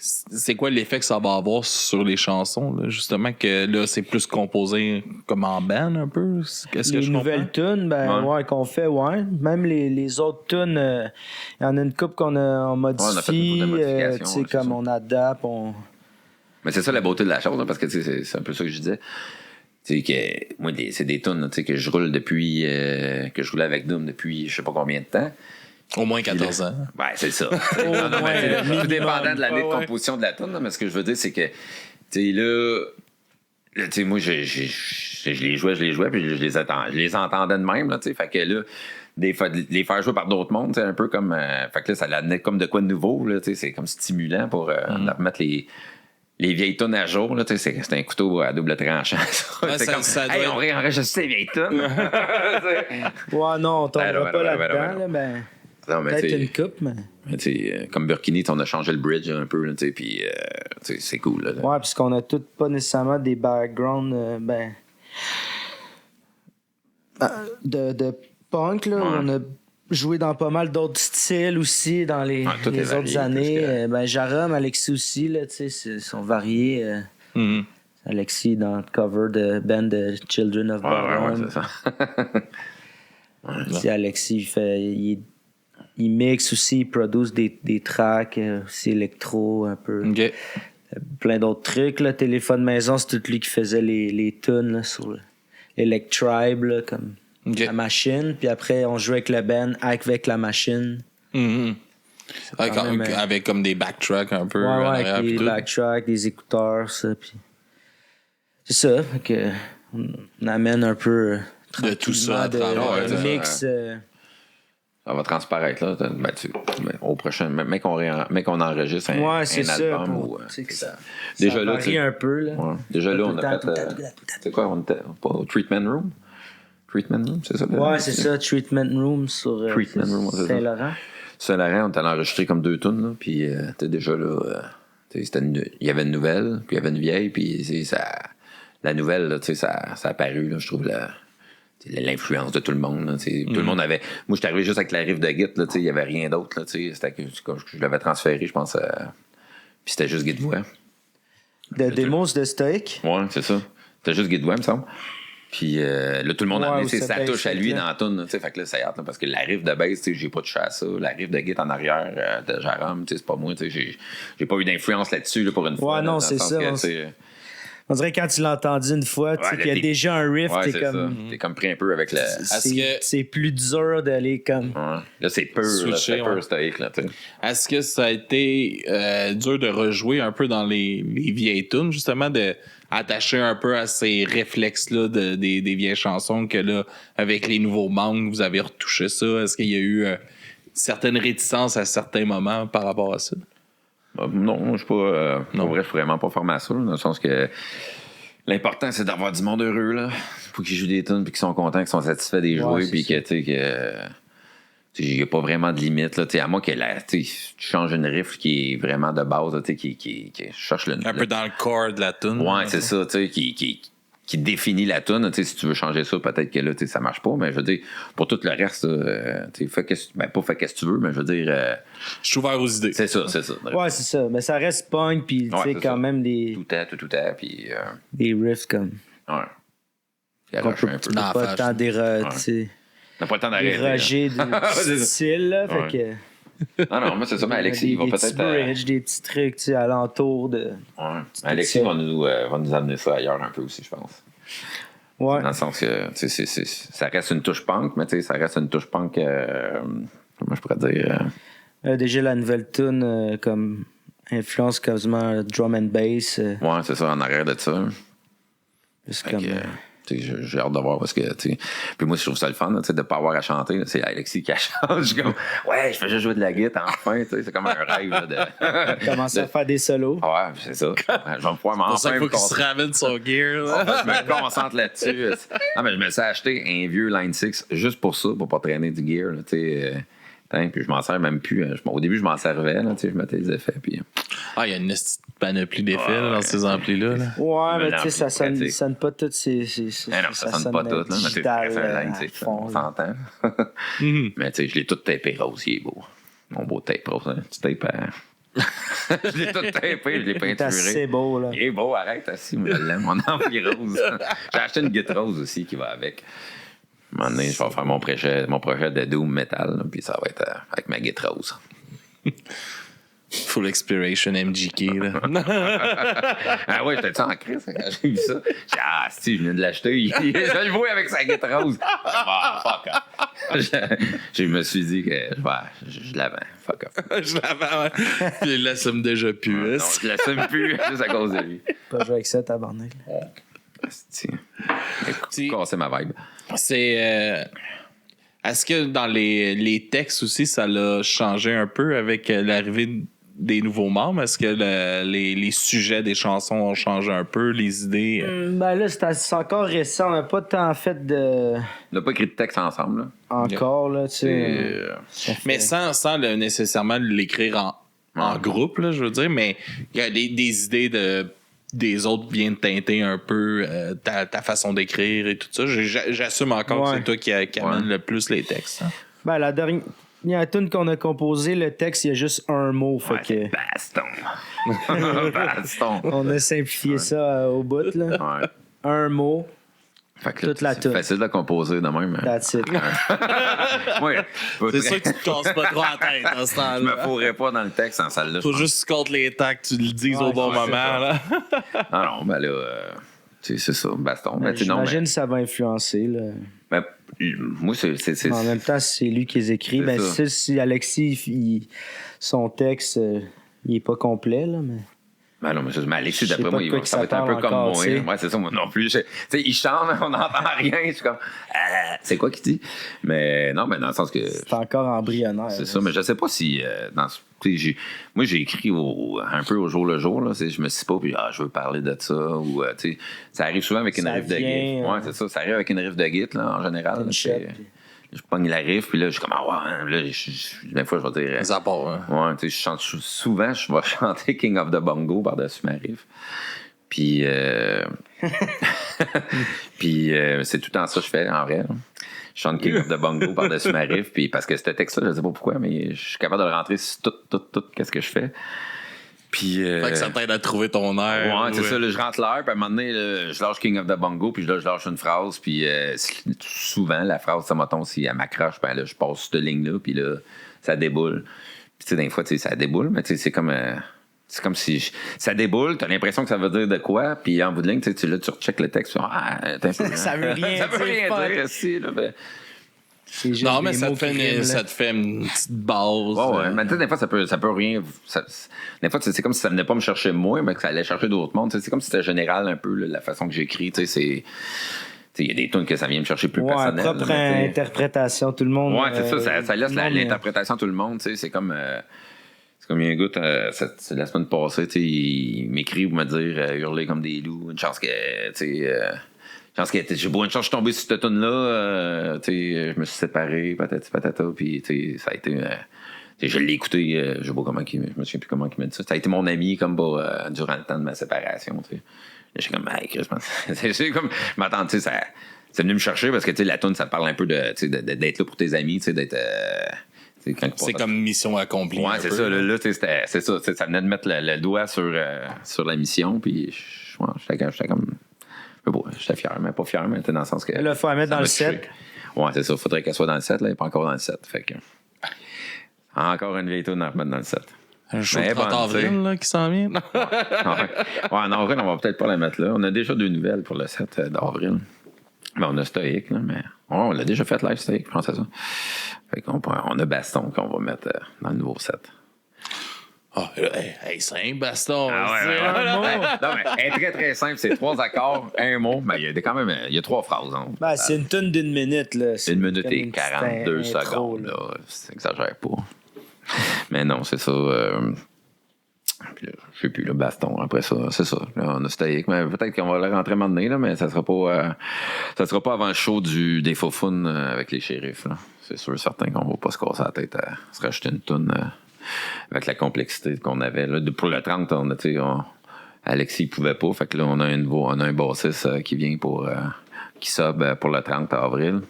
c'est quoi l'effet que ça va avoir sur les chansons? Là? Justement, que là, c'est plus composé comme en band un peu? Qu'est-ce que Les je nouvelles comprends? tunes, qu'on fait, ouais. Même les autres tunes, il y en a une couple on on a fait une modifie, couple de modifications, tu sais, ouais, c'est comme ça. on adapte, Mais c'est ça la beauté de la chose, hein, parce que tu sais, c'est un peu ça que je disais. Tu sais, que moi, c'est des tunes tu sais, que je roule depuis. Que je roulais avec Doom depuis je sais pas combien de temps. Au moins 14 ans. Ouais, c'est ça. Non, non, mais moins, tout dépendant de l'année Ouais, de ouais. composition de la tune, mais ce que je veux dire, c'est que, tu sais, là, tu sais, moi, je les jouais, puis je les entendais de même, là, tu sais, fait que là, des fois, de les faire jouer par d'autres mondes, c'est un peu comme, fait que là, ça l'amenait comme de quoi de nouveau, là, tu sais, c'est comme stimulant pour remettre les vieilles tunes à jour, là, tu sais, c'est un couteau à double tranchant. Ouais, c'est ça- comme, ça doit hey, être- on réenregistre ces vieilles tunes. Ouais, non, on tombera Ben pas non, là-dedans, ben là, ben, Non, mais peut-être tu sais, une coupe, mais... tu sais, comme Burkini, on a changé le bridge un peu, là, tu sais, puis tu sais, c'est cool. Là. Ouais, puisqu'on a tous pas nécessairement des backgrounds, de punk, là. Ouais. On a joué dans pas mal d'autres styles aussi dans les tout est varié, autres années. parce que- Jarom, Alexis aussi, là, tu sais, ils sont variés. Mhm. Alexis dans le cover de band de Children of Ouais, Bodom. c'est ça. Tu sais, Alexis, il mixe aussi, il produce des tracks aussi électro, un peu. OK. Plein d'autres trucs. Là. Téléphone maison, c'est tout lui qui faisait les tunes là, sur l'Electribe, là, comme OK. la machine. Puis après, on jouait avec le band, avec la machine. Mhm. quand même, Avec comme des backtracks un peu Ouais, en ouais, arrière, avec puis des tout. backtracks, des écouteurs, ça. Puis... C'est ça. Fait que on amène un peu De tout ça à tranquillement travers, de ouais, mix. Ça va transparaître, là. Au prochain, mais qu'on enregistre un C'est ça. album. Pour, Ou, tu sais, que ça déjà ça là, varie tu sais, un peu. Là. ouais. Déjà là, Tout on le a temps, fait. tout le temps, tout le temps. C'est quoi, on était pas au Treatment Room? Treatment Room, c'est ça? Ouais, c'est ça. Treatment Room sur Treatment Room, c'est ça. Saint-Laurent. Saint-Laurent, on était allé enregistrer comme 2 tunes, là, puis t'es déjà là. Il y avait une nouvelle, puis il y avait une vieille, puis la nouvelle, là, ça a apparu, là, je trouve, l'influence de tout le monde. Là, tout le monde avait. Moi, j'étais arrivé juste avec la riff de Git, il n'y avait rien d'autre. Là, c'était que je l'avais transféré, je pense. Puis c'était juste Git voix. De démos de Stoic. Ouais, c'est ça. C'était juste Git voix, me semble. Puis là, tout le monde a Ouais, amené ou sa ça touche à lui baisse, dans la toune. Fait que là, c'est hâte, là, parce que la riff de bass, j'ai pas touché à ça. La riff de Git en arrière de Jérôme, c'est pas moi. J'ai pas eu d'influence là-dessus là, pour une fois. Ouais, là, non, dans c'est le sens ça, que, on- tu sais, On dirait quand tu l'as entendu une fois, tu sais là, qu'il y a t'es- déjà un riff, ouais, t'es c'est comme. ça. T'es comme pris un peu avec le. Est-ce que- C'est plus dur d'aller comme. Ouais. Là, c'est pur, là, Switcher, c'est pur ouais. stoïque, là, tu sais. Est-ce que ça a été dur de rejouer un peu dans les vieilles tunes, justement, de attacher un peu à ces réflexes-là des vieilles chansons que là, avec les nouveaux membres, vous avez retouché ça? Est-ce qu'il y a eu certaines réticences à certains moments par rapport à ça? Non, je suis pas. Pour vrai, je suis vraiment pas formé à ça, là, dans le sens que l'important, c'est d'avoir du monde heureux, là. Faut qu'ils jouent des tunes puis qu'ils sont contents, qu'ils sont satisfaits des jouer, c'est puis que, tu sais, il n'y a pas vraiment de limite, là. Tu sais, à moins que tu changes une riff qui est vraiment de base, là, tu sais, qui cherche le. Un peu dans le corps de la tune. Ouais, c'est ça, tu sais, qui définit la tune. Tu sais, si tu veux changer ça, peut-être que là, tu sais, ça marche pas, mais je veux dire, pour tout le reste, tu sais, pas fais qu'est-ce que tu veux, mais je veux dire, Je suis ouvert aux idées. c'est ça. Ouais, c'est ça. Mais ça reste punk, puis tu Ouais, sais, c'est quand ça. même des Tout à, puis, des riffs comme. ouais. Puis Qu'on arracher peut un peu. Non, pas enfin, le temps tu sais, On n'a pas le temps d'arrêter. là. déroger C'est du ça. style, là. Ouais. Fait que. Non, moi, c'est ça, mais Alexis, il va des petits peut-être. bridges, des petits trucs, tu sais, alentour de. Ouais. Alexis ça. va nous amener ça ailleurs un peu aussi, je pense. Ouais. Dans le sens que, tu sais, ça reste une touche punk, mais tu sais, ça reste une touche punk. Comment je pourrais dire? Déjà, la nouvelle tune comme influence quasiment drum and bass. Ouais, c'est ça, en arrière de ça. Juste Fait comme. que, j'ai hâte de voir parce que, tu sais. Puis moi, je trouve ça le fun, tu sais, de pas avoir à chanter. Là. C'est Alexis qui chante. Je suis comme, ouais, je fais juste jouer de la guitare enfin, tu sais. C'est comme un rêve, là, de. Commencer à faire des solos. Ouais, c'est ça. Je vais pouvoir m'en C'est pour ça qu'il faire. faut qu'il se ramène son gear. Là. Je me concentre là-dessus. Non, mais je me suis acheté un vieux Line 6 juste pour ça, pour pas traîner du gear, là, tu sais. Puis je m'en sers même plus. Au début, je m'en servais, là, je mettais les effets. Puis... Ah, il y a une petite panoplie d'effets là, dans ces amplis-là. Là. Ouais, mais tu sais, ça pratique. sonne pas toutes ces. non, ça sonne pas tout, là. Mais c'est un Line 6, on s'entend. Mais tu sais, je l'ai tout tapé rose, il est beau. Mon beau tape rose, hein. Tu tapes je l'ai tout tapé, je l'ai peinturé. C'est beau, là. Il est beau, arrête, assis, moi, je l'aime. Mon ampli rose. J'ai acheté une guitare rose aussi qui va avec. Un moment donné, je vais faire mon projet de Doom Metal, là, puis ça va être avec ma guitare rose. Full Exploration MGK. Là. Ah ouais, j'étais en crise quand j'ai vu ça. J'ai dit, ah, si, je viens de l'acheter. Je le vois avec sa guitare rose. Ah, fuck off. Je me suis dit que je l'avais. Fuck off. Je l'avais, ouais. Puis il l'assume déjà plus. Non, je l'assume plus juste à cause de lui. Pas jouer avec ça, tabarnak. Écoute, casser ma vibe. C'est. Est-ce que dans les textes aussi, ça l'a changé un peu avec l'arrivée des nouveaux membres? Est-ce que les sujets des chansons ont changé un peu, les idées? Ben là, c'est encore récent. On n'a pas tant fait de. On n'a pas écrit de texte ensemble. Là. Encore, là, tu sais. Mais sans nécessairement l'écrire en groupe, là, je veux dire, mais il y a des idées des autres viennent teinter un peu ta façon d'écrire et tout ça. J'assume encore que c'est toi qui amène le plus les textes. Hein? Ben, la dernière tune qu'on a composée, le texte, il y a juste un mot. Fait que baston. Baston. on a simplifié ça au bout, là. Ouais. Un mot. Fait que Toute la c'est tune. facile de composer de même. Hein. That's it. Ouais, C'est sûr que tu te casses pas trop la tête dans ce temps-là. Je me fourrais pas dans le texte en salle-là. Faut juste contre les temps que tu le dises au bon moment. Là. Non, ben là, c'est ça, baston. Ben, J'imagine que ça va influencer, là. Ben, moi, c'est... En même temps, c'est lui qui les écrit. Ben, si Alexis, son texte, il est pas complet, là, mais... Ben non, mais Alexis, d'après moi, ça va être un peu comme moi. Ouais, c'est ça, moi non plus. Tu sais, il chante, mais on n'entend rien. Je suis comme, c'est quoi qu'il dit? Mais non, mais dans le sens que. C'est encore embryonnaire. C'est ça, mais je sais pas si. Moi, j'ai écrit un peu au jour le jour. Là, je me suis pas, puis je veux parler de ça. Ou, ça arrive souvent avec une riff de git. Ouais, c'est ça. Ça arrive avec une riff de git, là, en général. Je pogne la riff, puis là, je suis comme, là, des fois, je vais dire. Ça part, hein. Ouais, tu sais, je chante souvent, je vais chanter King of the Bongo par-dessus ma riff. Puis, puis c'est tout le temps ça que je fais, en vrai. Là. Je chante King of the Bongo par-dessus ma riff, puis parce que ce texte-là, je sais pas pourquoi, mais je suis capable de le rentrer sur tout, qu'est-ce que je fais. Puis, fait que ça t'aide à trouver ton air. Ouais, c'est ça. Là, je rentre l'air, puis à un moment donné, là, je lâche King of the Bongo, puis là, je lâche une phrase, puis souvent, la phrase, ça m'attend si elle m'accroche, ben là, je passe cette ligne-là, puis là, ça déboule. Puis, tu sais, des fois, tu sais, ça déboule, mais tu sais, c'est comme si ça déboule, t'as l'impression que ça veut dire de quoi, puis en bout de ligne, tu recheckes le texte, ça veut rien ça veut rien dire ici, là, ben. Non, mais ça te fait une petite base. Ouais, mais tu sais, des fois, ça peut rien. Des fois, c'est comme si ça venait pas me chercher moi, mais que ça allait chercher d'autres mondes. C'est comme si c'était général un peu, là, la façon que j'écris. Tu sais, il y a des tunes que ça vient me chercher plus personnel. Propre interprétation, tout le monde. Ouais, c'est ça laisse l'interprétation à tout le monde. C'est comme. C'est comme il y a un gars, c'est la semaine passée, il m'écrit pour me dire hurler comme des loups. Une chance que. J'ai beau une chance, je suis tombé sur cette tune-là, je me suis séparé, patati patata, puis ça a été. Je l'ai écouté, je sais pas comment je me souviens plus comment il m'a dit ça. Ça a été mon ami comme durant le temps de ma séparation. Je suis comme, hey, Chris, c'est comme, je m'attends, c'est venu me chercher parce que la tune, ça parle un peu d'être là pour tes amis, d'être. C'est comme mission accomplie. Ouais, c'est ça. Là, c'est ça. Ça venait de mettre le doigt sur la mission, puis j'étais comme. J'étais fier, mais pas fier, mais dans le sens que. Là, il faut la mettre dans le set. Ouais, c'est ça. Il faudrait qu'elle soit dans le set. Là, elle n'est pas encore dans le set. Fait que. Encore une vieille toune à remettre dans le set. Un show de 30 avril là, qui s'en vient. Ouais, en avril, on va peut-être pas la mettre là. On a déjà 2 nouvelles pour le set d'avril. Mais on a Stoïque, là, mais. On l'a déjà fait live Stoïque, je pense à ça. Fait qu'on a Baston qu'on va mettre dans le nouveau set. Ah, hey, simple, Baston. Ah ouais, c'est ouais, un ouais. mot. Non, mais elle est très, très simple. C'est 3 accords, un mot. Mais il y a quand même il y a 3 phrases. Hein. Ben, c'est une tonne d'1 minute. Là. C'est 1 minute comme et une petite 42 intro, secondes. là. Là. Ça exagère pas. Mais non, c'est ça. Puis là, je sais plus, le baston. Après ça, c'est ça. Là, on a steak. Mais peut-être qu'on va le rentrer un moment donné, là, mais ça sera pas avant le show des faux fun avec les shérifs. Là. C'est sûr, certain qu'on va pas se casser la tête à se rajouter une toune avec la complexité qu'on avait. Là. Pour le 30, Alexis ne pouvait pas. Fait que là, on a un bassiste qui vient qui sub pour le 30 avril.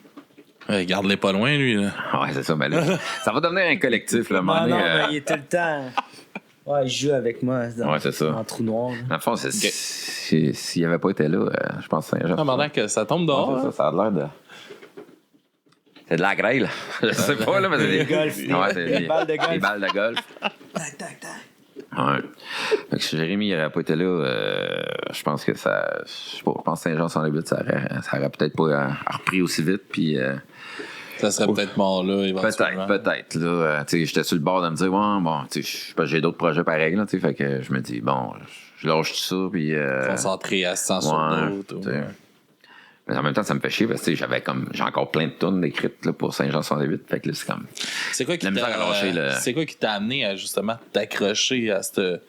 Garde-les pas loin, lui. Là. Ouais, c'est ça. Mais là, ça va devenir un collectif. Là, Non, mais il est tout le temps. Ouais, il joue avec moi ouais, c'est ça. en trou noir. Dans le fond, s'il n'avait pas été là, je pense que Saint-Jean. Pendant que ça tombe dehors. Ouais, ça a l'air de. C'est de la grêle. Je sais pas, là, mais c'est des golf. Ouais, c'est des balles de golf. Des balles de golf. Tac, tac, tac. Ouais. Fait que si Jérémy n'aurait pas été là, je pense que ça. Je sais pas, je pense que Saint-Jean sans le but, ça aurait peut-être pas repris aussi vite. Puis. Ça serait peut-être mort là, éventuellement. Peut-être. Là, j'étais sur le bord de me dire, ouais, bon, j'ai d'autres projets pareils. Là, fait que je me dis, bon, je lâche tout ça. Puis. Concentrer à 100 sur d'autres. Mais en même temps, ça me fait chier parce que j'ai encore plein de tonnes d'écrites là, pour Saint-Jean-sur-le-Victoire. Fait que là, c'est comme. C'est quoi qui la misère à lâcher, c'est quoi qui t'a amené à justement t'accrocher à ce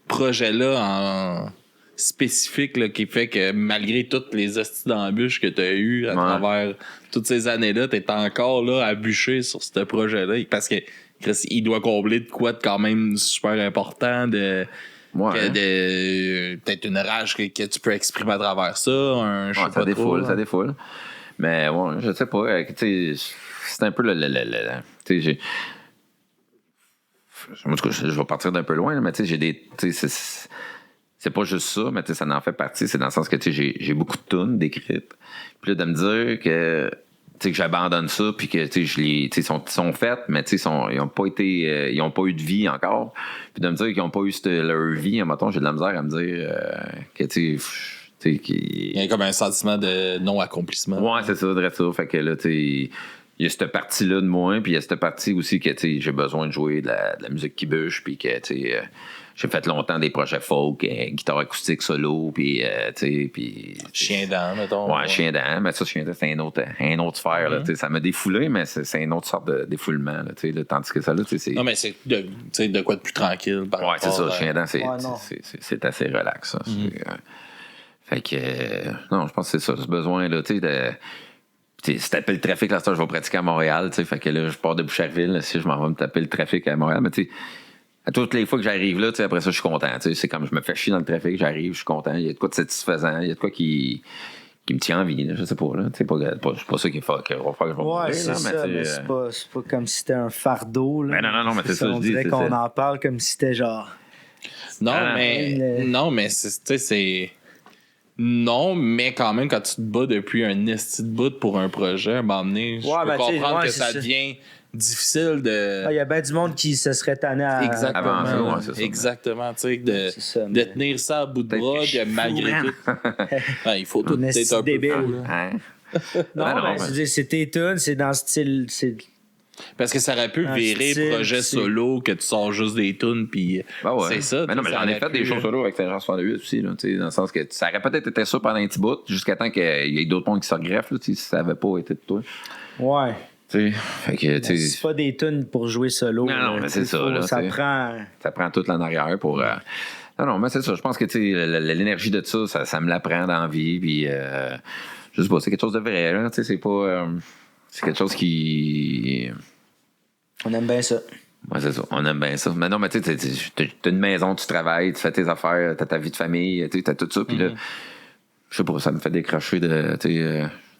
projet-là en spécifique là, qui fait que malgré toutes les hosties d'embûches que tu as eues à travers toutes ces années-là, tu es encore là à bûcher sur ce projet-là parce que Chris, il doit combler de quoi de quand même super important de. Ouais. Peut-être une rage que tu peux exprimer à travers ça. Ça défoule. Mais bon, je sais pas. C'est un peu le moi, je vais partir d'un peu loin, mais j'ai des. C'est pas juste ça, mais ça en fait partie. C'est dans le sens que j'ai beaucoup de tunes d'écrites. Puis là, de me dire que j'abandonne ça, puis que ils sont faites, mais ils n'ont pas été, ils ont pas eu de vie encore. Puis de me dire qu'ils n'ont pas eu leur vie, mettons, j'ai de la misère à me dire que il y a comme un sentiment de non-accomplissement. Ouais, c'est ça, de ça. Fait que là, il y a cette partie-là de moi, puis il y a cette partie aussi que j'ai besoin de jouer de la musique qui bûche, puis que j'ai fait longtemps des projets folk, guitare acoustique solo, puis puis Chien dent, mettons. Ouais, chien dent, mais ça, chien dent, c'est un autre sphère, là, ça m'a défoulé, mais c'est une autre sorte de défoulement, là, tandis que ça, là, c'est. Non, mais c'est de quoi de plus tranquille. Ouais, c'est ça, chien dent, c'est assez relax, ça. Fait que, non, je pense que c'est ça, ce besoin, là, tu sais, si t'appelles le trafic, là, je vais pratiquer à Montréal, tu sais, fait que là, je pars de Boucherville, là, si je m'en vais me taper le trafic à Montréal, mais tu sais, à toutes les fois que j'arrive là, tu sais, après ça, je suis content, tu sais, c'est comme je me fais chier dans le trafic, j'arrive, je suis content, il y a de quoi de satisfaisant, il y a de quoi qui me tient en vie, là, je sais pas, là, c'est pas ça qu'il va faire que je vais ouais, c'est là, ça, mais c'est pas comme si c'était un fardeau, là. Mais non, mais c'est ça, on dirait qu'on en parle comme si c'était genre... Non, mais c'est... Non, mais quand même, quand tu te bats depuis un esti de bout pour un projet, à un moment donné, je peux comprendre que ça devient difficile de... Il y a bien du monde qui se serait tanné à... Exactement, c'est ça. Exactement, tu sais, de tenir ça à bout de bras, que malgré tout... il faut tout être un peu fou, là. Non, c'est tes tunes, c'est dans le style... Parce que ça aurait pu virer projet solo que tu sors juste des tunes puis c'est ça. Mais non, mais j'en ai fait des shows solo avec Saint-Jean-sur-le-Victoire aussi, là, dans le sens que ça aurait peut-être été ça pendant un petit bout, jusqu'à temps qu'il y ait d'autres mondes qui se greffent, si ça n'avait pas été de toi. Ouais. Fait que, c'est pas des tunes pour jouer solo. Non, mais c'est ça. Là, ça prend tout l'en arrière pour. Non, mais c'est ça. Je pense que l'énergie de ça me l'apprend dans la vie. Puis, je sais pas, c'est quelque chose de vrai. Là, c'est pas. C'est quelque chose qui. On aime bien ça. Ouais, c'est ça. On aime bien ça. Mais non, mais tu sais, t'as une maison, tu travailles, tu fais tes affaires, t'as ta vie de famille, t'as tout ça. Puis là, je sais pas, ça me fait décrocher de.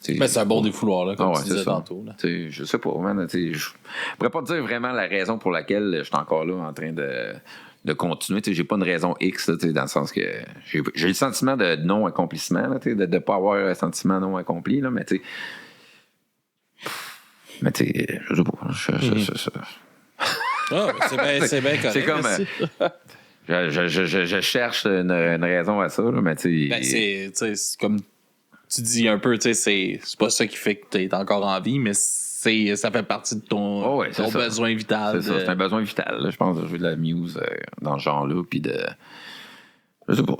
Mais c'est un bon défouloir, là, comme tu disais tantôt. Là. Je sais pas, man. Je pourrais pas te dire vraiment la raison pour laquelle je suis encore là en train de continuer. J'ai pas une raison X, là, dans le sens que j'ai le sentiment de non-accomplissement, là, de ne pas avoir un sentiment non accompli, là, mais tu sais. Mais tu sais, je sais pas. C'est bien correct. C'est comme. Je cherche une raison à ça, là, mais tu sais. C'est comme tu dis un peu, tu sais, c'est pas ça qui fait que tu es encore en vie, mais ça fait partie de ton besoin vital. C'est ça, c'est un besoin vital. Là, je pense de jouer de la muse dans ce genre-là, puis de... Je sais pas.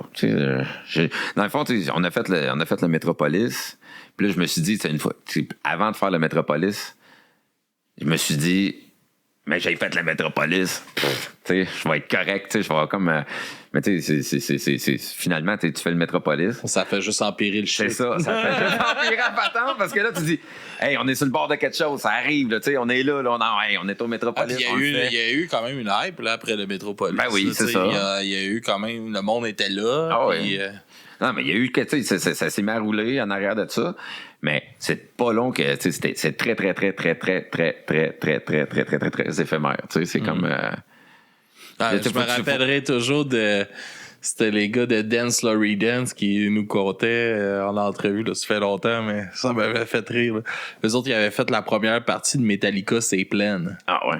Dans le fond, on a fait le Metropolis, puis là, je me suis dit, une fois, avant de faire le Metropolis, je me suis dit, mais j'ai fait le Metropolis, je vais être correct, je vais avoir comme... mais tu sais, finalement, tu fais le Metropolis. Ça fait juste empirer le shit. C'est ça fait juste empirer la patente, parce que là, tu dis, hey, on est sur le bord de quelque chose, ça arrive, là, on est là, on est au Metropolis. Il y a eu quand même une hype là, après le Metropolis. Ben oui, c'est ça. Il y a eu quand même... Le monde était là. Ah puis, non, mais il y a eu que, tu sais, ça s'est mis à rouler en arrière de ça, mais c'est pas long que, tu sais, c'est très éphémère, tu sais, c'est comme... je me rappellerai toujours de... C'était les gars de Dance Laurie Dance qui nous contaient en entrevue, là, ça fait longtemps, mais ça m'avait fait rire. Là. Eux autres, ils avaient fait la première partie de Metallica, C'est plein. Ah ouais.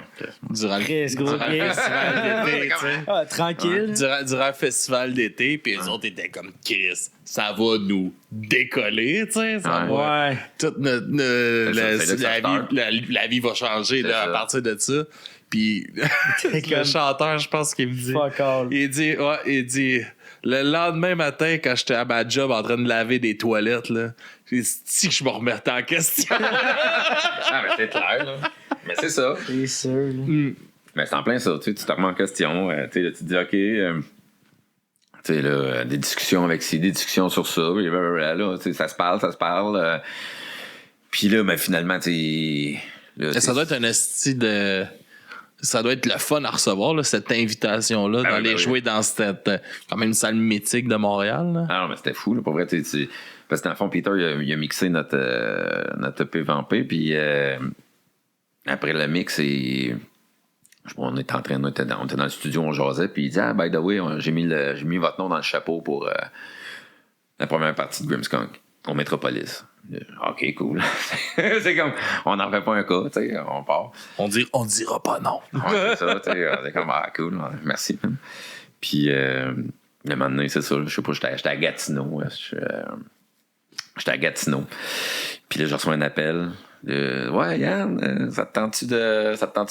Durant le festival d'été, tu sais. Ah, tranquille. Durant le festival d'été, puis eux autres étaient comme Chris, ça va nous décoller, tu sais. Ouais. Toute la vie va changer là, à partir de ça. Puis le chanteur, je pense qu'il me dit. Fuck all. Il dit le lendemain matin, quand j'étais à ma job en train de laver des toilettes, là, j'ai dit que je me remettais en question. Ah, mais c'est clair, là. Mais c'est ça. C'est sûr, là. Mais c'est en plein ça, tu te remets en question, tu te dis, OK, tu sais, là, des discussions avec ci, des discussions sur ça, là, ça se parle. Puis là, mais finalement, tu sais. Ça doit être un esti de. Ça doit être le fun à recevoir, là, cette invitation-là, d'aller jouer dans cette quand même salle mythique de Montréal. Là. Ah non, mais c'était fou, là, pour vrai. Parce que dans le fond, Peter, il a mixé notre EP Vampé, puis après le mix, on était dans le studio, on jasait, puis il dit, by the way, j'ai mis votre nom dans le chapeau pour la première partie de Grimmskunk au Metropolis. OK, cool. C'est comme, on n'en fait pas un cas, tu sais, on part. On dira pas non. Ouais, c'est ça, tu sais, c'est comme, cool, merci. Puis, le moment donné, c'est ça, je sais pas, j'étais à Gatineau. J'étais à Gatineau. Puis là, je reçois un appel. Ouais, Yann, ça te tente-tu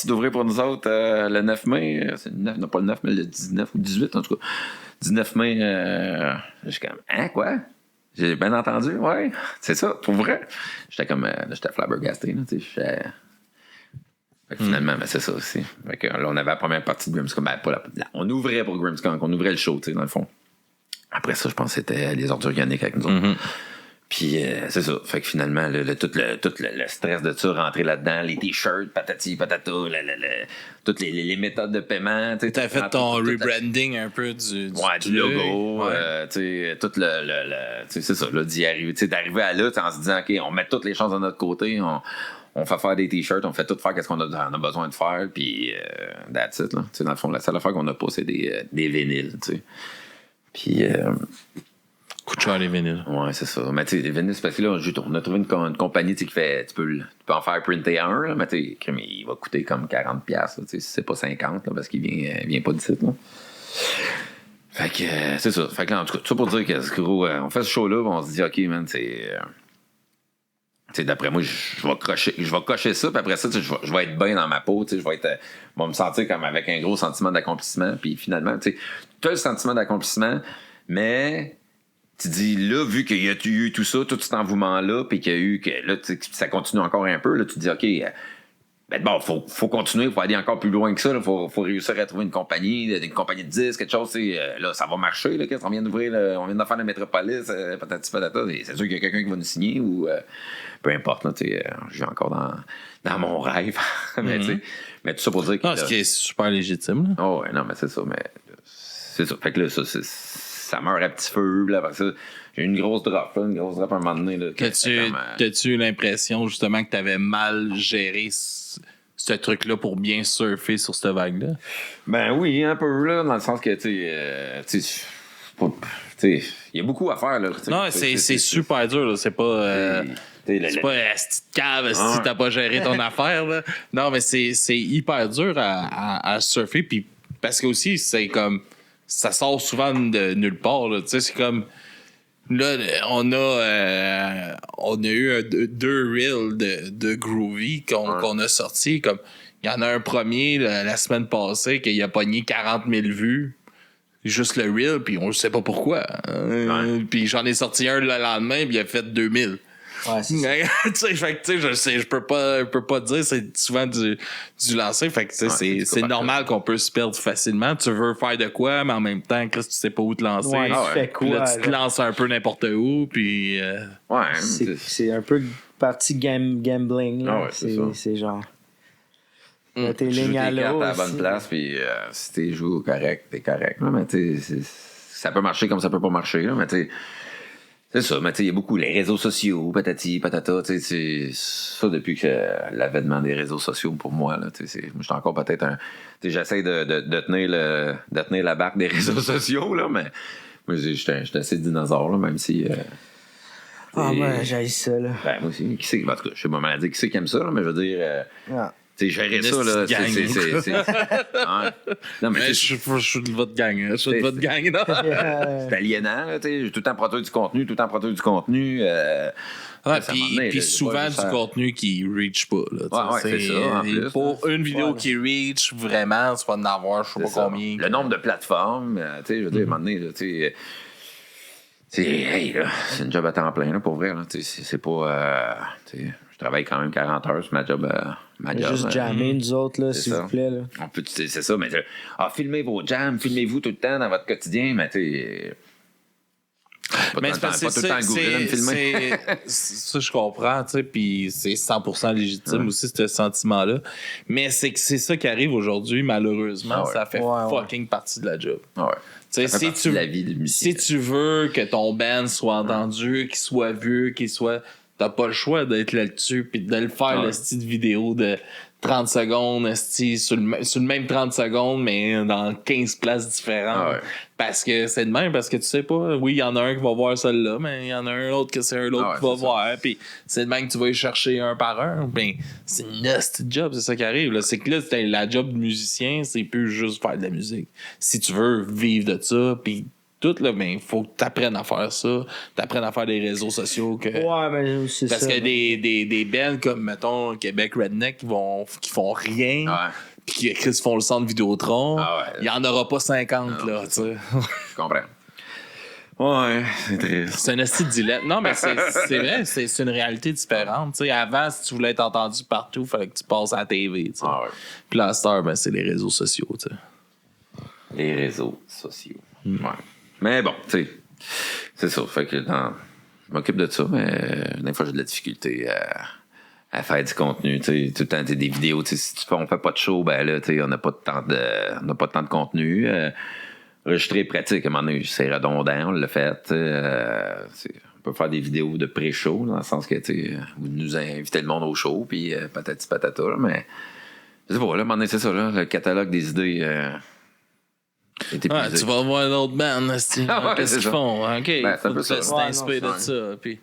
d'ouvrir pour nous autres le 9 mai? C'est le 9, non pas le 9, mais le 19 ou 18, en tout cas. 19 mai, je suis comme, hein, quoi? J'ai bien entendu, ouais, c'est ça, pour vrai. J'étais comme, j'étais flabbergasté, là, tu sais, finalement, ben, c'est ça aussi. Fait que, là, on avait la première partie de Grimmskunk, on ouvrait pour Grimmskunk, on ouvrait le show, tu sais, dans le fond. Après ça, je pense que c'était les ordures ioniques avec nous autres. Mm-hmm. Puis c'est ça. Fait que finalement, tout le stress de ça, rentrer là-dedans, les t-shirts, patati, patata, toutes les méthodes de paiement. T'as fait ton rebranding un peu du logo. Ouais. Tout c'est ça, là, d'arriver à là, en se disant, OK, on met toutes les chances de notre côté, on fait faire des t-shirts, on fait tout faire qu'est-ce qu'on a besoin de faire, puis that's it, là. Dans le fond, la seule affaire qu'on a pas, c'est des vinyles, tu sais. Puis... Coûte cher les vinyles. Ouais, c'est ça. Mais tu sais, les vinyles, c'est parce que là, on a trouvé une compagnie qui fait. Tu peux en faire printer un, là, mais tu sais, il va coûter comme 40$, là, si c'est pas 50$, là, parce qu'il vient pas d'ici, là. Fait que c'est ça. Fait que là, en tout cas, tout ça pour dire que gros, on fait ce show-là, on se dit, OK, man, d'après moi, je vais cocher ça, puis après ça, je vais être bien dans ma peau, je vais me sentir comme avec un gros sentiment d'accomplissement, puis finalement, tu as le sentiment d'accomplissement, mais tu dis, là, vu qu'il y a eu tout ça, tout cet envouement-là, puis qu'il y a eu, que là, ça continue encore un peu, là, tu te dis, OK, ben bon, faut continuer, faut aller encore plus loin que ça, faut réussir à trouver une compagnie de disques, quelque chose, là, ça va marcher, là, on vient d'ouvrir, on vient de faire le Metropolis, patati patata, c'est sûr qu'il y a quelqu'un qui va nous signer, ou peu importe, là, je suis encore dans mon rêve, mais tout ça pour dire que... Non, ce qui est super légitime, là. Oh, ouais, non, mais c'est ça, mais c'est ça, fait que là, ça meurt à petit feu, là, parce que j'ai eu une grosse drop à un moment donné. Là, t'as-tu eu l'impression, justement, que t'avais mal géré ce truc-là pour bien surfer sur cette vague-là? Ben oui, un peu, là, dans le sens que, tu sais, il y a beaucoup à faire, là. Non, c'est super dur, là. C'est pas... c'est pas la petite cave si t'as pas géré ton affaire, là. Non, mais c'est hyper dur à surfer, puis parce que aussi, c'est comme... Ça sort souvent de nulle part, là. Tu sais, c'est comme... Là, on on a eu deux reels de Groovy qu'on a sortis. Comme il y en a un premier la semaine passée qu'il a pogné 40 000 vues. Juste le reel, puis on ne sait pas pourquoi. Puis j'en ai sorti un le lendemain, puis il a fait 2000. Ouais, c'est ça. Fait que je peux pas dire, c'est souvent du lancer. Fait que c'est normal qu'on peut se perdre facilement. Tu veux faire de quoi, mais en même temps, Chris, tu sais pas où te lancer. Ouais, tu fais quoi? Là, tu te lances un peu n'importe où, puis... C'est un peu partie gambling. Là. C'est genre... Tes lignes à l'eau. T'es à la bonne place, puis si t'es joué correct, t'es correct. Là, mais ça peut marcher comme ça peut pas marcher. Là, mais c'est ça, mais il y a beaucoup les réseaux sociaux, patati, patata. C'est ça depuis que l'avènement des réseaux sociaux pour moi. Là, je suis encore peut-être un. J'essaie de tenir la barque des réseaux sociaux, là, mais moi, j'étais assez dinosaure, là, même si. J'ai ça, là. Ben, moi aussi. Qui c'est, en tout cas, je sais pas mal dire qui c'est qui aime ça, là, mais je veux dire. Gérer ça, là, Non, mais je suis de votre gang. Je suis de votre gang, là. C'est aliénant, là, tout le temps produire du contenu, puis souvent du contenu qui reach pas, là. C'est ça, en plus. Pour une vidéo qui reach, vraiment, tu vas en avoir, je sais pas combien. Le nombre de plateformes, je veux dire, à un moment donné, là, c'est une job à temps plein, là, pour vrai, là, c'est pas... je travaille quand même 40 heures sur ma job. Juste jammer, nous autres, là, s'il vous plaît. Là. On peut, c'est ça, mais filmez vos jams, filmez-vous tout le temps dans votre quotidien, mais mais c'est parce que ça, je comprends, tu sais, puis c'est 100% légitime aussi, ce sentiment-là. Mais c'est que c'est ça qui arrive aujourd'hui, malheureusement, ça fait fucking partie de la job. Ça fait partie de la vie de musicien. Si tu veux que ton band soit entendu, qu'il soit vu, qu'il soit... T'as pas le choix d'être là-dessus puis de le faire, le style vidéo de 30 secondes, sur le même 30 secondes, mais dans 15 places différentes. Parce que c'est de même, parce que tu sais pas, oui, il y en a un qui va voir celle-là, mais il y en a un autre que c'est un autre qui va voir. Puis c'est de même que tu vas y chercher un par un. Ben, c'est une nasty job, c'est ça qui arrive. Là. C'est que là, la job de musicien, c'est plus juste faire de la musique. Si tu veux vivre de ça, puis tout, là, ben, faut que t'apprennes à faire ça, t'apprennes à faire des réseaux sociaux. Mais c'est parce ça. Parce que des bands comme, mettons, Québec Redneck qui font rien, puis qui font le centre Vidéotron, il y en aura pas 50, là, tu sais. Je comprends. Ouais, c'est triste. C'est un esti de dilemme. Non, mais c'est vrai, c'est une réalité différente. T'sais, avant, si tu voulais être entendu partout, il fallait que tu passes à la TV. Puis là, à cette heure, ben, c'est les réseaux sociaux. T'sais. Les réseaux sociaux. Ouais. Mais bon, tu sais, c'est ça. Fait que je m'occupe de ça, mais des fois, j'ai de la difficulté à faire du contenu. Tout le temps, des vidéos. Si on fait pas de show, ben là, on n'a pas de temps de contenu. Enregistrer pratique, à un moment donné, c'est redondant, on l'a fait. On peut faire des vidéos de pré-show, dans le sens que vous nous invitez le monde au show, puis patati patata, là, mais je sais pas, là, à un moment donné, c'est ça, là, le catalogue des idées. Tu vas voir d'autres bands, qu'est-ce qu'ils font? OK, faut que tu t'inspires de ça. Puis...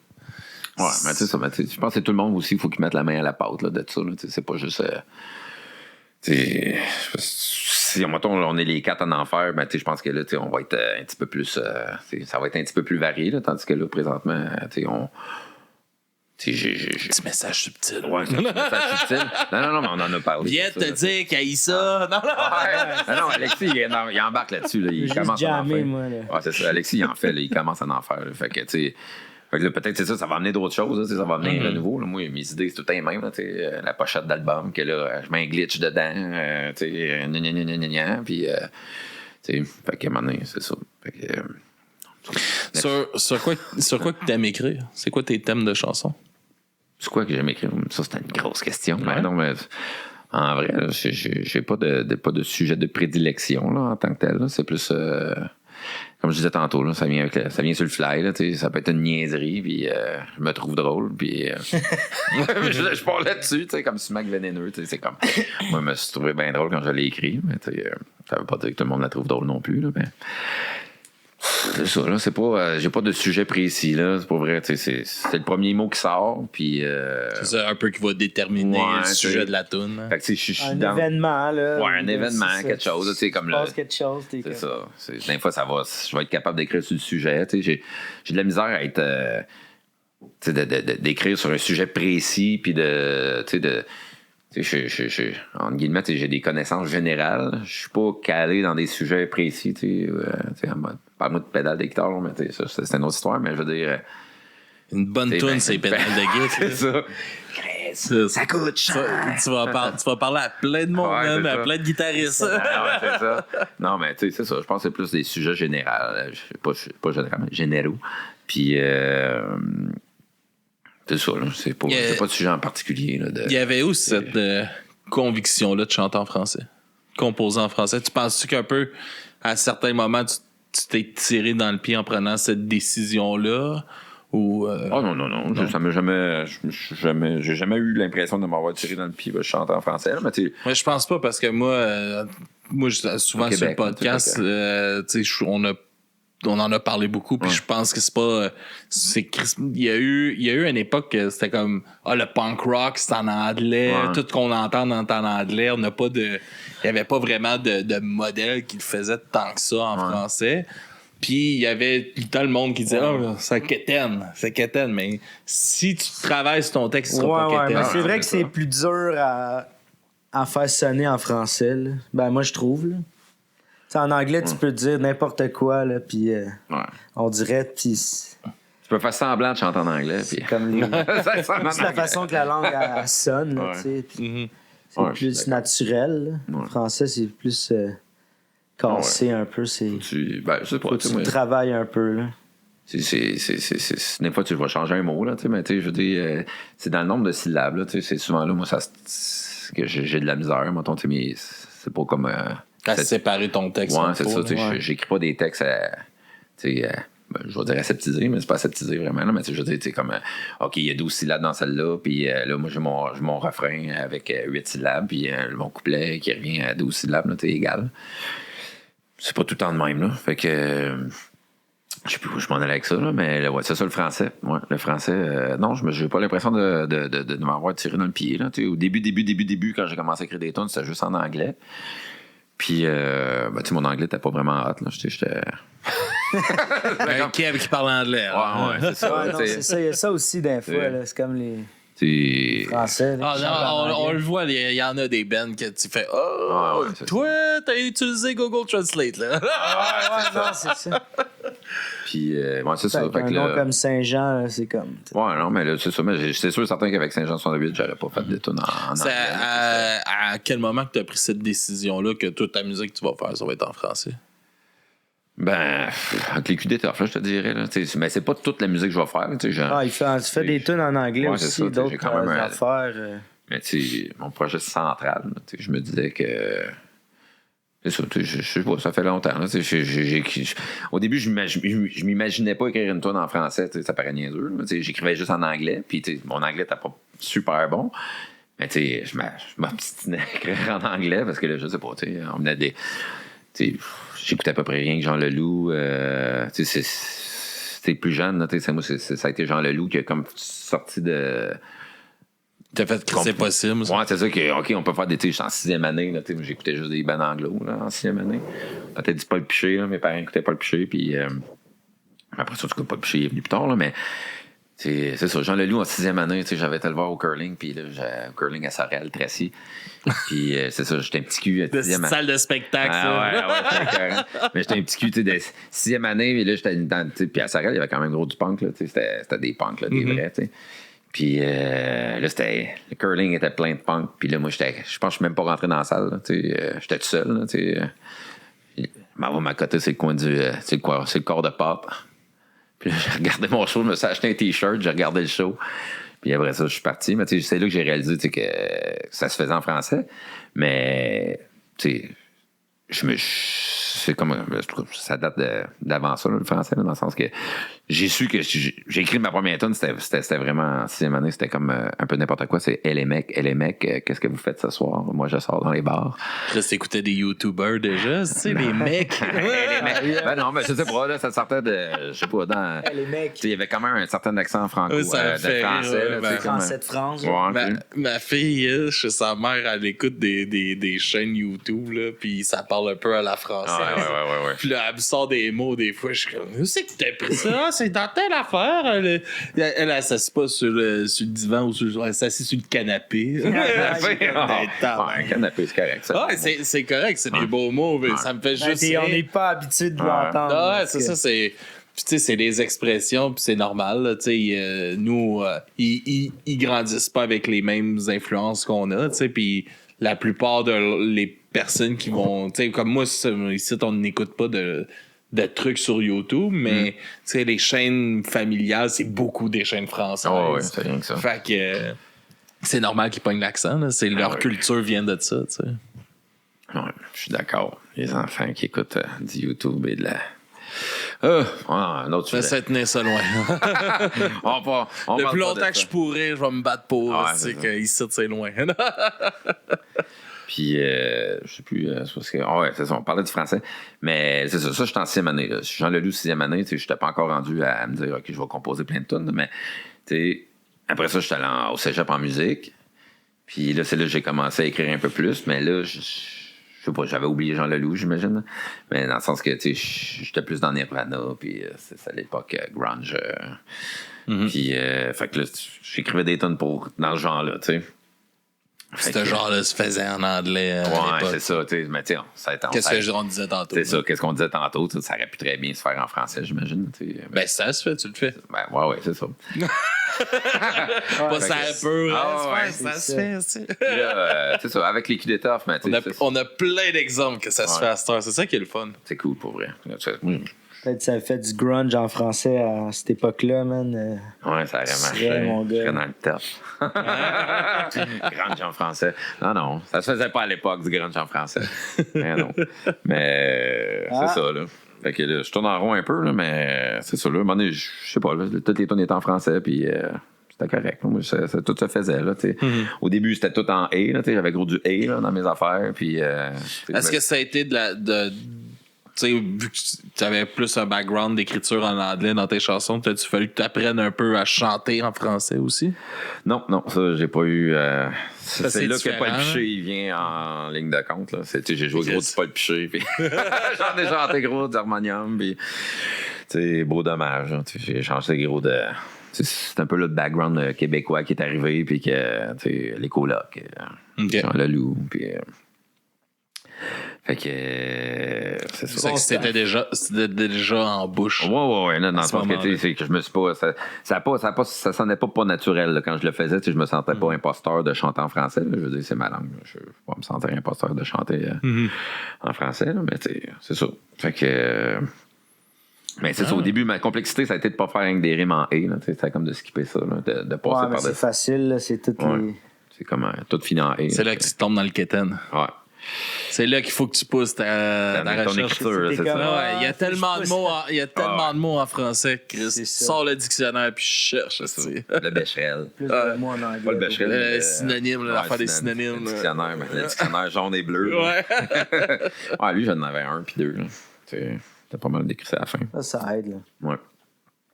Ouais, mais tu sais ça, je pense que c'est tout le monde aussi, il faut qu'ils mettent la main à la pâte là, de ça. Là, c'est pas juste. Si on est les quatre en enfer, ben, je pense que là, on va être un petit peu plus. Ça va être un petit peu plus varié, là, tandis que là, présentement, on. Petit message subtil. Ouais, c'est un petit message subtil. Non, mais on en a parlé. Viens te dire qu'il y a ça. Non, Alexis, il embarque là-dessus. Là, il commence à en faire. Moi, là. Ouais, c'est ça. Alexis, il en fait. Là, il commence à en faire. Là, fait que, tu sais. Peut-être c'est ça va amener d'autres choses, là, ça va amener un renouveau. Là. Moi, mes idées, c'est tout le temps les mêmes. Là, la pochette d'album, que là, je mets un glitch dedans, puis fait qu'à un moment donné, c'est ça. Fait que, sur quoi que t'aimes écrire? C'est quoi tes thèmes de chansons? C'est quoi que j'aime écrire? Ça, c'est une grosse question. Ouais. Non, mais en vrai, là, j'ai pas de sujet de prédilection là, en tant que tel. Là. C'est plus... comme je disais tantôt, là, ça vient sur le fly, là, ça peut être une niaiserie, puis je me trouve drôle, puis je pars là-dessus, comme Sumac vénéneux, c'est comme... Moi, je me suis trouvé bien drôle quand je l'ai écrit, mais ça veut pas dire que tout le monde la trouve drôle non plus, là, mais... C'est ça, là, c'est pas... j'ai pas de sujet précis, là, c'est pas vrai, c'est le premier mot qui sort, puis... c'est ça, un peu qui va déterminer le sujet de la toune. Fait que, je suis un événement, là. Ouais, un événement, quelque chose, tu sais, comme le... quelque chose, c'est ça. Des fois, je vais être capable d'écrire sur le sujet, tu sais, j'ai de la misère à être... d'écrire sur un sujet précis, puis en guillemets, j'ai des connaissances générales. Je suis pas calé dans des sujets précis. Parle-moi de pédale de guitare, mais ça, c'est une autre histoire, mais je veux dire. Une bonne toune, c'est pédale de guitare. C'est ça. Ça coûte cher. Tu vas parler à plein de monde, même, à plein de guitaristes. C'est ça. Non, mais tu sais, c'est ça. Je pense que c'est plus des sujets généraux. Pas généraux, mais généraux. Puis. C'est ça, là. C'est pas de sujet en particulier. Là, Il y avait où cette conviction-là de chanter en français? Composer en français? Tu penses-tu qu'un peu, à certains moments, tu t'es tiré dans le pied en prenant cette décision-là? Ou Oh non. Ça m'a j'ai jamais eu l'impression de m'avoir tiré dans le pied. Je chante en français. Là, mais moi, je pense pas parce que moi souvent Québec, sur le podcast, on en a parlé beaucoup, puis je pense que c'est pas. Il y a eu une époque que c'était comme le punk rock, c'est en anglais, tout ce qu'on entend est en anglais. On n'a pas de. Il y avait pas vraiment de modèle qui le faisait tant que ça en français. Puis il y avait tout le monde qui disait c'est quétaine, mais si tu travailles sur ton texte, ce sera pas quétaine. Mais c'est vrai que c'est plus dur à faire sonner en français. Là. Ben moi je trouve. Là. T'sais, en anglais, tu peux dire n'importe quoi, là, puis on dirait, puis... Tu peux faire semblant de chanter en anglais, puis... Comme c'est la façon que la langue elle sonne, là, tu sais, puis c'est plus naturel. En français, c'est plus cassé un peu, c'est... Tu travailles un peu, là. Des fois, tu vas changer un mot, là, mais je veux dire, c'est dans le nombre de syllabes, là, c'est souvent là, moi, que j'ai de la misère, mettons, mais c'est pas comme... à séparer ton texte. Ouais, c'est ça. J'écris pas des textes je vais dire aseptisé, mais c'est pas aseptisé vraiment. Là, mais je veux dire, comme, OK, il y a 12 syllabes dans celle-là, puis là, moi, j'ai mon refrain avec 8 syllabes, puis mon couplet qui revient à 12 syllabes, là, égal. C'est pas tout le temps de même, là. Fait que, je sais plus où je m'en allais avec ça, là, mais c'est ça le français. Ouais, le français, non, j'ai pas l'impression de m'avoir tiré dans le pied, là. Au début, quand j'ai commencé à écrire des tunes, c'était juste en anglais. Puis, mon anglais n'était pas vraiment hot. Là. J'étais... Un Kev qui parle anglais. Ouais, c'est ça. C'est ça. Il y a ça aussi des fois. Là. C'est comme les Français. On le voit, il y en a des bands que tu fais toi, t'as utilisé Google Translate. Là. Non, c'est ça. Puis, c'est ça. Un nom comme Saint-Jean, là, c'est comme... Ouais, non, mais là, c'est ça. Mais c'est sûr certain qu'avec Saint-Jean 68, j'aurais pas fait de tunes en anglais. À quel moment que tu as pris cette décision-là que toute ta musique que tu vas faire, ça va être en français? Ben, avec les QDTF, là, je te dirais. Là, mais c'est pas toute la musique que je vais faire. Tu fais des tunes en anglais aussi, d'autres affaires. Mais tu sais, mon projet central, je me disais que... C'est ça, je sais pas, ça fait longtemps. Là, au début, je m'imaginais pas écrire une tune en français, ça paraît niaiseux. J'écrivais juste en anglais, puis mon anglais n'était pas super bon. Mais je m'obstinais à écrire en anglais parce que là, je sais pas, on venait des... J'écoutais à peu près rien que Jean Leloup. C'est plus jeune, là, moi, ça a été Jean Leloup qui a comme sorti de... T'as fait que c'est possible. Ça. Ouais, c'est ça que, OK, on peut faire des. Je suis en 6e année, là, j'écoutais juste des bands anglo là, en 6e année. Peut-être dit Paul Piché, là, mes parents écoutaient Paul Piché, puis après ça, Paul Piché est venu plus tard, là, mais c'est ça. Jean Leloup en 6e année, j'avais été le voir au curling, puis là, au curling à Sorel-Tracy. Puis c'est ça, j'étais un petit cul à 6e année. Salle de spectacle, mais j'étais un petit cul de 6e année, mais là, j'étais dans. Puis à Sorel, il y avait quand même gros du punk, là, c'était des punks, là, des vrais, tu sais. Puis là, le curling était plein de punk. Puis là, moi, je pense que je suis même pas rentré dans la salle. J'étais tout seul. Ma côté, c'est le coin c'est le corps de pop. Puis là, j'ai regardé mon show, je me suis acheté un t-shirt, j'ai regardé le show. Puis après ça, je suis parti. Mais c'est là que j'ai réalisé que ça se faisait en français. Mais c'est comme ça date d'avant ça, le français, là, dans le sens que j'ai su que j'ai écrit ma première tune, c'était vraiment en 6e année, c'était comme un peu n'importe quoi. C'est les mecs, qu'est-ce que vous faites ce soir? Moi, je sors dans les bars. Reste écouter des YouTubers déjà, tu sais, les mecs. Les mecs. Ben non, mais je sais pas, là, ça sortait de, je sais pas, dans... les mecs. Il y avait quand même un certain accent franco, de français. Français de France. Ma fille, chez sa mère, elle écoute des chaînes YouTube, là, puis ça parle un peu à la française. Ouais. Puis là, elle me sort des mots des fois, je suis comme, où c'est que t'as pris ça? c'est dans telle affaire. Elle s'assied pas sur le divan ou elle s'assied sur le canapé. Un canapé, c'est correct. Ça. Ouais, c'est correct, c'est des beaux mots, mais ça me fait juste. On n'est pas habitué de l'entendre. Ouais, c'est ça, c'est. Puis, tu sais, c'est des expressions, puis c'est normal. Là, nous, ils grandissent pas avec les mêmes influences qu'on a. Puis la plupart les personnes qui vont. Tu sais, comme moi, ici, on n'écoute pas de trucs sur YouTube, mais les chaînes familiales, c'est beaucoup des chaînes françaises. Oh, ouais, c'est rien que ça. Fait que c'est normal qu'ils pognent l'accent. Là. Leur culture vient de ça. Tu sais. Ouais, je suis d'accord. Les enfants qui écoutent du YouTube et de la. Un autre sujet. J'essaie de tenir ça loin. Le plus longtemps que je pourrais, je vais me battre pour. C'est qu'ici, c'est loin. Puis, je sais plus, c'est parce que. Ouais, c'est ça, on parlait du français. Mais c'est ça, je suis en 6e année. Là. Je suis Jean Leloup, 6e année. Je n'étais pas encore rendu à me dire, OK, je vais composer plein de tunes. Mais, tu sais, après ça, je suis allé au cégep en musique. Puis là, c'est là que j'ai commencé à écrire un peu plus. Mais là, je sais pas, j'avais oublié Jean Leloup, j'imagine. Mais dans le sens que, tu sais, j'étais plus dans Nirvana, puis c'est à l'époque grunge. Puis, fait que là, j'écrivais des tonnes dans le genre-là, tu sais. Ce genre-là se faisait en anglais. Ouais, c'est ça, tu sais. Mais tu sais, qu'est-ce qu'on disait tantôt? C'est ça, qu'est-ce qu'on disait tantôt, ça aurait pu très bien se faire en français, j'imagine. Ben, ça se fait, tu le fais. Ben, ouais, c'est ça. Pas ça un peu. Ça se fait aussi. C'est ça, avec les coups d'étoffe, mais on a plein d'exemples que ça se fait à cette heure. C'est ça qui est le fun. C'est cool pour vrai. Peut-être que ça fait du grunge en français à cette époque-là, man. Ouais, ça aurait marché. Mon gars. Je serais dans le top. Grunge en français. Non, ça se faisait pas à l'époque du grunge en français. Non. Mais c'est ça, là. Fait que là, je tourne en rond un peu, là, mais c'est ça, là. À un moment donné, je sais pas, là, toutes les tunes étaient en français, puis c'était correct. Moi, tout se faisait, là, Au début, c'était tout en A, là, j'avais gros du A là, dans mes affaires, puis... Est-ce que ça a été tu sais, vu que tu avais plus un background d'écriture en anglais dans tes chansons, t'as-tu fallu que tu apprennes un peu à chanter en français aussi? Non, ça, j'ai pas eu... c'est là que Paul différent, Piché, il vient en ligne de compte. Là. J'ai joué gros du Paul Piché, puis j'en ai chanté gros d'harmonium, puis beau dommage. Hein, j'ai chanté gros de... C'est un peu le background québécois qui est arrivé, puis que les colocs, Jean Leloup, puis... Fait que c'est ça. C'était déjà en bouche. Ouais. Là, dans le sens que, c'est que je me suis pas. Ça sonnait pas naturel là, quand je le faisais. Je me sentais pas imposteur de chanter en français. Là. Je veux dire, c'est ma langue. Je ne vais pas me sentir imposteur de chanter en français. Là, mais c'est ça. Fait que. Mais c'est ça, au début, ma complexité, ça a été de pas faire rien que des rimes en « et ». C'était comme de skipper ça, là, de passer par c'est facile, là, c'est tout. C'est comme tout fini en « et ». C'est là que tu tombes dans le quétaine. Ouais. C'est là qu'il faut que tu pousses ta recherche. Écriture, c'est ça. Il y a tellement de mots en français, Chris. Sors le dictionnaire puis cherche. Le Becherel. Plus de mots en anglais. Pas le Becherel. Le synonyme, l'affaire des synonymes. Le dictionnaire jaune et bleu. Ouais. Lui, j'en avais un puis deux. T'as pas mal décrit ça à la fin. Ça aide, là. Ouais.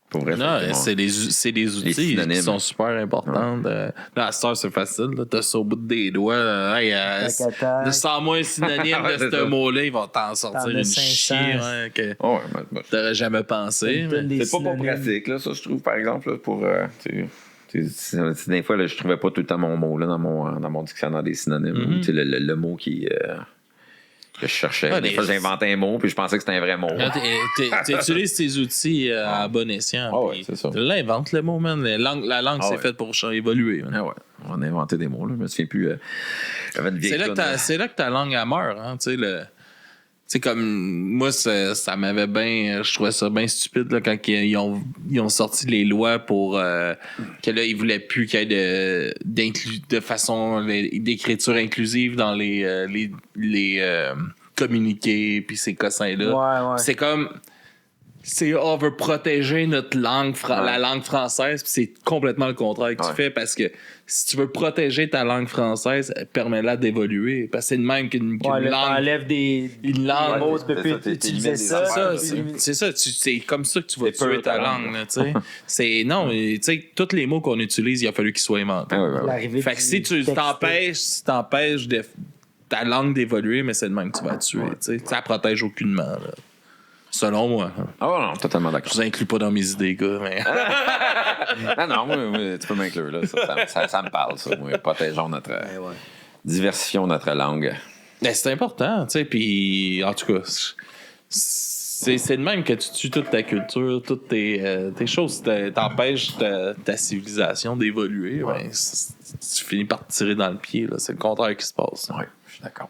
Pour vrai, c'est des outils qui sont super importants. Là, à cette heure, c'est facile. T'as ça au bout des doigts. Sors-moi un synonyme de ce mot-là, ils vont t'en sortir une chier que t'aurais jamais pensé. C'est pas pratique, là, ça, je trouve, par exemple, là, pour... des fois, là, je trouvais pas tout le temps mon mot là, dans mon dictionnaire des synonymes. Le mot qui... que je cherchais. Des fois, j'inventais un mot, puis je pensais que c'était un vrai mot. Tu utilises tes outils à bon escient. C'est ça. Tu l'inventes, le mot, man. La langue, c'est faite pour évoluer. On a inventé des mots, là. Je me souviens plus. C'est là que ta langue, elle meurt. Hein, tu sais, comme moi, ça m'avait bien... Je trouvais ça bien stupide là, quand ils ont sorti les lois pour que là, ils voulaient plus qu'il y ait de façon d'écriture inclusive dans les communiqués puis ces cossins-là. Ouais. C'est comme... on veut protéger notre langue, la langue française, puis c'est complètement le contraire que tu fais, parce que si tu veux protéger ta langue française, permets-la d'évoluer, parce que c'est de même qu'une langue... Enlève une langue... mots, tu peux plus utiliser ça. C'est ça, c'est comme ça que tu vas tuer ta langue, tu sais. Non, tu sais, tous les mots qu'on utilise, il a fallu qu'ils soient inventés. Fait que si tu t'empêches ta langue d'évoluer, mais c'est de même que tu vas tuer, tu sais. Ça protège aucunement, là. Selon moi. Oh non, totalement d'accord. Je vous inclus pas dans mes idées, gars, mais... Non, moi, tu peux m'inclure, là. Ça me parle, ça. Moi, protégeons notre... Diversifions notre langue. Ben, c'est important, tu sais, puis en tout cas, c'est de même que tu tues toute ta culture, toutes tes choses, t'empêches ta civilisation d'évoluer. Ouais. Ben, tu finis par te tirer dans le pied, là. C'est le contraire qui se passe. Oui, je suis d'accord.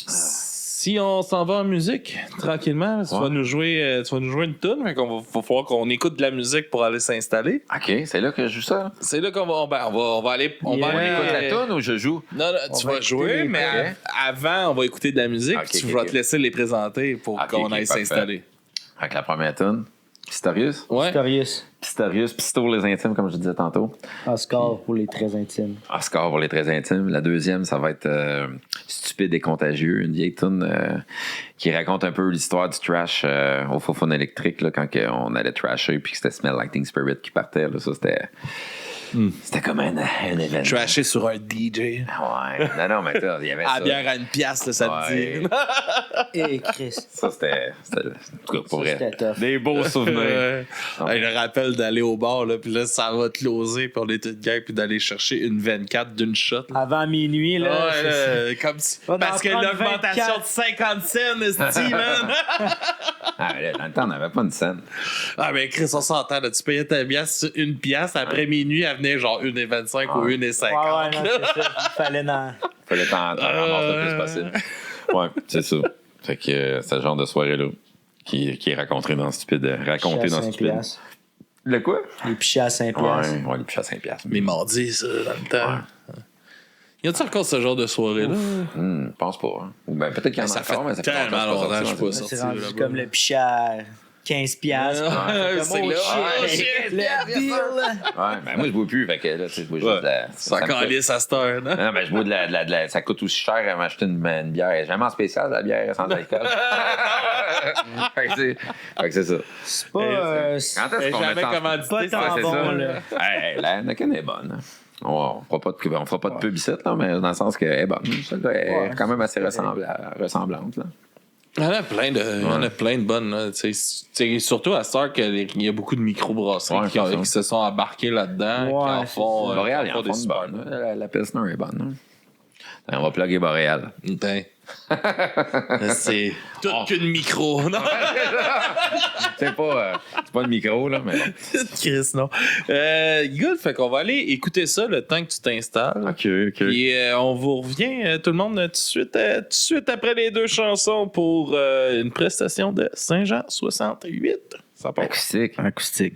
Si on s'en va en musique, tranquillement, tu vas nous jouer une tune, fait qu'on va falloir qu'on écoute de la musique pour aller s'installer. OK, c'est là que je joue ça. C'est là qu'on va, on va aller... On Yeah. va On aller écoute la tune ou je joue? Non, tu va vas écouter jouer, les mais prêts. avant, on va écouter de la musique, Ok, puis tu ok, vas ok. te laisser les présenter pour qu'on aille parfait. s'installer. Avec la première tune. Pistorius? Ouais. Pistorius. Pistorius, Pisto les intimes, comme je disais tantôt. Oscar pour les très intimes. Oscar pour les très intimes. La deuxième, ça va être Stupide et contagieux, une vieille tune qui raconte un peu l'histoire du trash au faux-phone électrique, là, quand on allait trasher puis que c'était Smell Like Teen Spirit qui partait. Là, ça, c'était comme un événement. Trashé sur un DJ. Ouais. Non, mais il y avait À ça. bière à une pièce, là, ça te Ouais. dit. Et Chris. Ça, c'était en tout cas, pour vrai. C'était tough. Des beaux souvenirs. Hey, je rappelle d'aller au bar, là, puis là, ça va te closer, puis on est toute gang, puis d'aller chercher une 24 d'une shot. Là. Avant minuit, là. Ouais, c'est- là, comme si... On Parce en que prend l'augmentation 24. de 50 cents, esti, man! Ah, là, dans le temps, on n'avait pas une scène. Ah, mais Chris, on s'entend, là, tu payais ta pièce une pièce, après minuit, elle venait genre 1,25 ou 1,50. Ouais, non, c'est ça. Il fallait dans. Fallait t'en ramasser le plus possible. Ouais, c'est ça. Fait que c'est ce genre de soirée-là qui est raconté dans Stupide. Raconté Pichets à dans 5 Stupide. piastres. Le quoi? Les pichets à 5 Ouais, piastres. ouais, les pichets à 5 piastres. Mais mardi, ça, dans le temps. Y a-tu encore ce genre de soirée-là? Je pense pas. Hein. Ou ben, peut-être qu'il y en a Ça fait encore, mais ça fait tellement longtemps que longtemps que je c'est suis pas pas sorti. C'est rendu là-bas. comme le pichet à 15 piastres. Ouais, c'est là. Oh, shit. Le deal, là. Ouais, ben moi, je bois plus. Fait que là, tu sais, je bois juste de la. Ça me coûte- calisse à cette heure, non? Non, mais je bois de la. Ça coûte aussi cher à m'acheter une bière. J'ai jamais en spécial, la bière sans alcool. Fait que c'est ça. C'est pas. Quand est-ce qu'on met Jamais ça en- commandité, Pas ça, tant c'est bon, ça. là. Hey, la Anakin est bonne. On fera pas de pub ici, là, mais dans le sens qu'elle est bonne. Celle-là est quand même assez ressemblante. Là. Il y en a plein de bonnes. Là, tu sais, surtout à cette heure qu'il y a beaucoup de microbrasseries Ouais, qui c'est ça. se sont embarqués là-dedans, qui en Ouais, font, Boréal, il en des font une super bonne. La Pilsner est bonne. Hein. On va plugger Boréal. Ben, c'est tout qu'une micro. Non, C'est pas le micro, là, mais bon. Chris, non. Good, fait qu'on va aller écouter ça le temps que tu t'installes. OK. Puis on vous revient, tout le monde, tout de suite après les deux chansons pour une prestation de Saint-Jean 68. Ça part. Acoustique. Acoustique.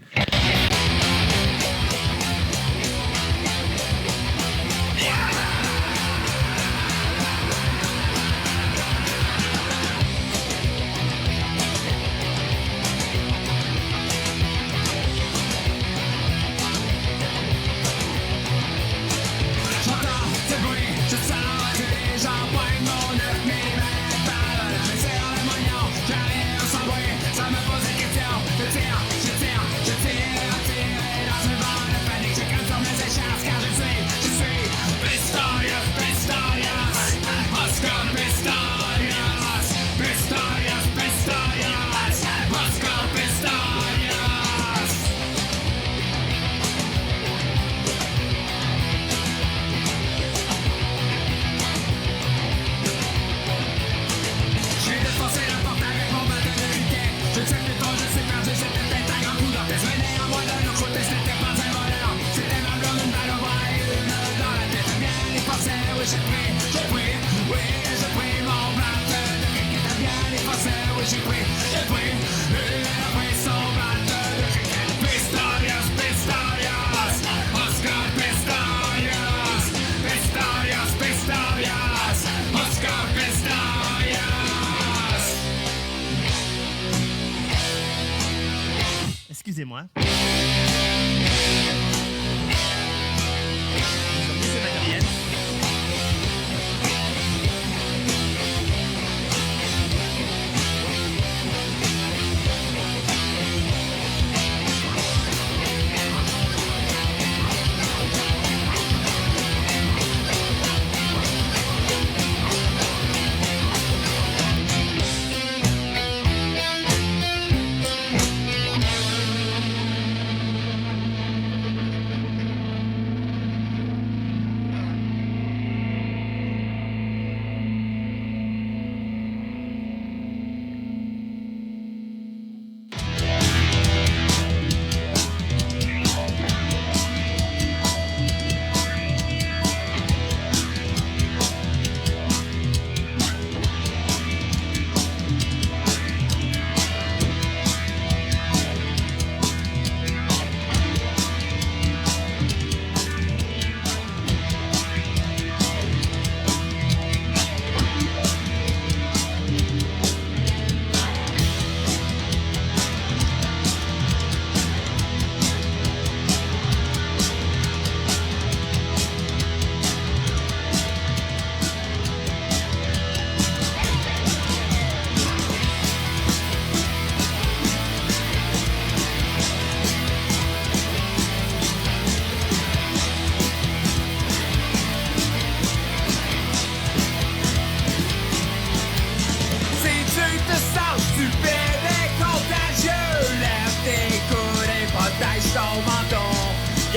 J'entends tes bruits, je sens tes j'empoigne mon 9 mm balle. Je tire le moignon, j'arrive sans bruit, ça me pose des questions. Je tire, et dans un vent de panique, je crains sur mes écharpes car je suis Pistorius, Pistorius, Oscar Pistorius, Pistorius, Pistorius, Oscar Pistorius. J'ai défoncé la porte avec mon bâton de hockey. Je ne sais plus trop, je suis perdu, c'était peut-être un grand coup d'or. Je venais en moi de l'autre côté, c'était pas un voleur. C'était ma blonde, une balle au bras et une dans la tête. Bien y penser, oui j'ai pris mon bâton de cricket. Bien y penser, oui j'ai pris son bâton de cricket. Pistorius, Pistorius, Oscar Pistorius, Pistorius, Pistorius, Oscar Pistorius. Excusez-moi.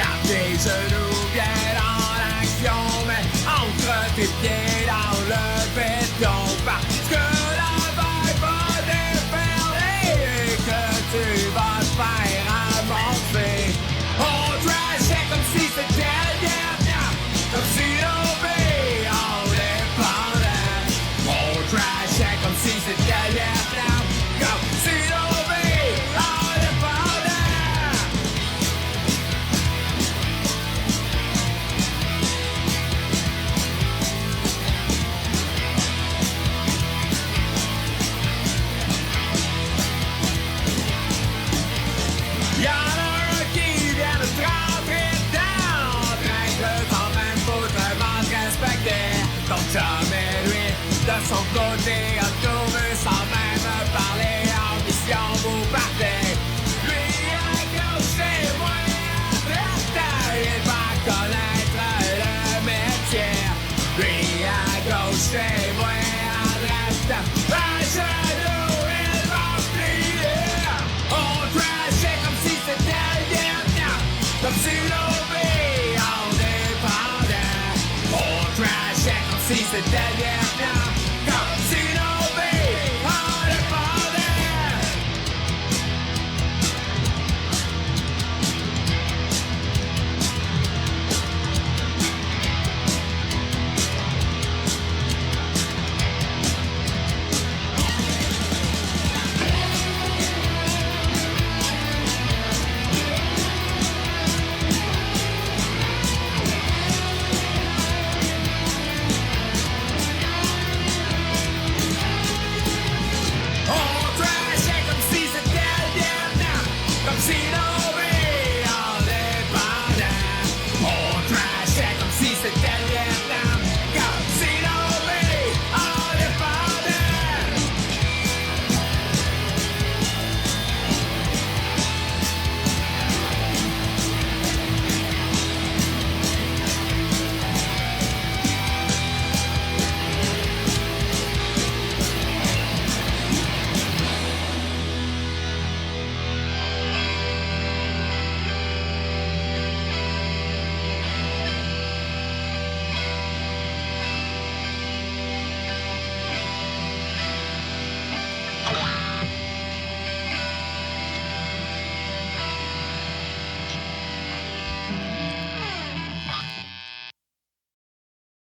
Car tes genoux viennent en action, mais entre tes pieds dans le béton. Parce que la vague va déferler et que tu vas te faire avancer. On trashait comme si c'était le dernier, comme si nos vies en dépendaient. On trashait comme si c'était le dernier, comme si nos vies en dépendaient. Y'en a un qui vient de te rentrer dedans, traître sans même foutrement te respecter. Ton chum et lui, de son côté, a trouvé sans même parler. En mission, vous partez. Lui à gauche, c'est moi à droite. Il va connaître le métier. Lui à gauche, c'est moi à droite. À genoux, il va plier. On trashait comme si c'était le dernier, comme si nos vies en dépendaient. On trashait comme si c'était le dernier, comme si nos vies en dépendaient. On trashait comme si c'était le dernier, comme si nos vies en dépendaient. On trashait comme si c'était le dernier, comme si nos vies en dépendaient.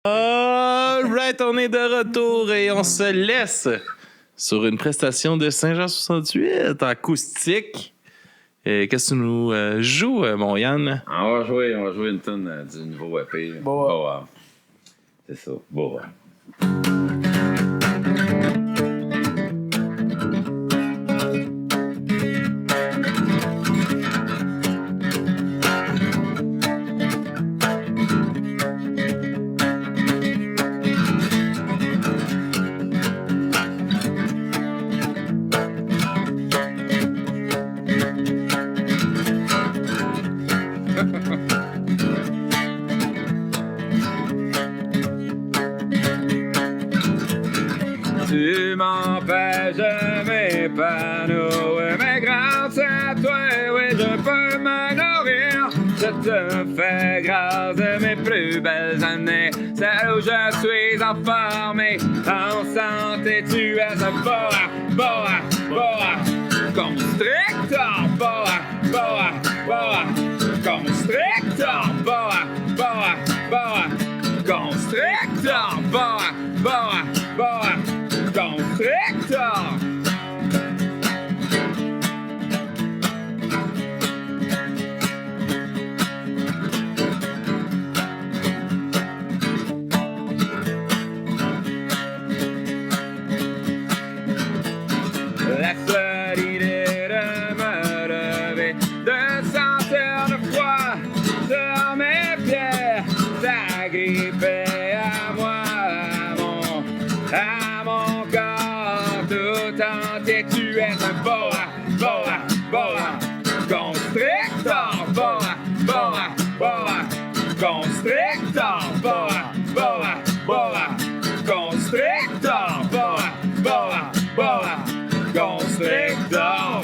Alright, on est de retour et on se laisse sur une prestation de Saint-Jean 68 acoustique. Qu'est-ce que tu nous joues, mon Yann? On va jouer une tonne du nouveau EP. Boa. C'est ça, Boa. Tu m'empêches de m'épanouir, mais grâce à toi, oui, je peux me nourrir. Je te fais grâce de mes plus belles années, celles où je suis enfermé en santé. Tu es un boa, boa, boa, constrictor, boa, boa, boa, constrictor, boa, boa, boa, constrictor, boa, boa, boa, constrictor. Laisse l'idée de me lever, de sentir le froid sur mes pieds, s'agripper à moi, à mon corps tout entier. Tu es un boa, boa, boa, constrictor, boa, boa, boa, constrictor, boa, boa, boa, constrictor, boa, boa, boa, constrictor.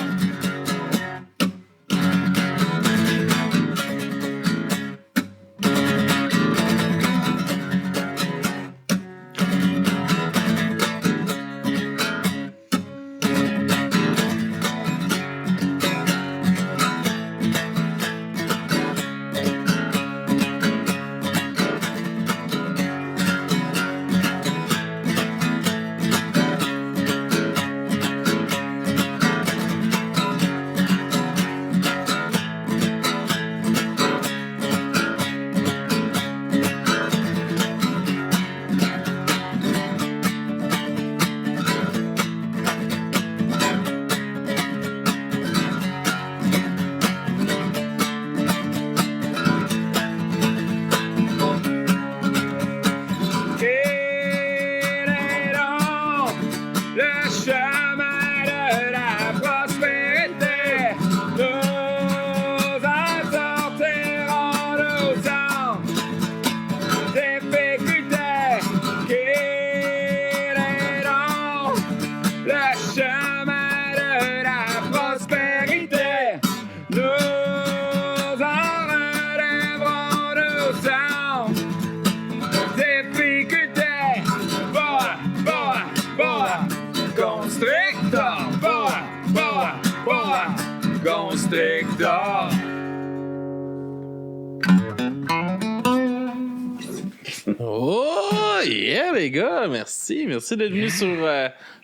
Oh, yeah, les gars, merci. Merci d'être venus sur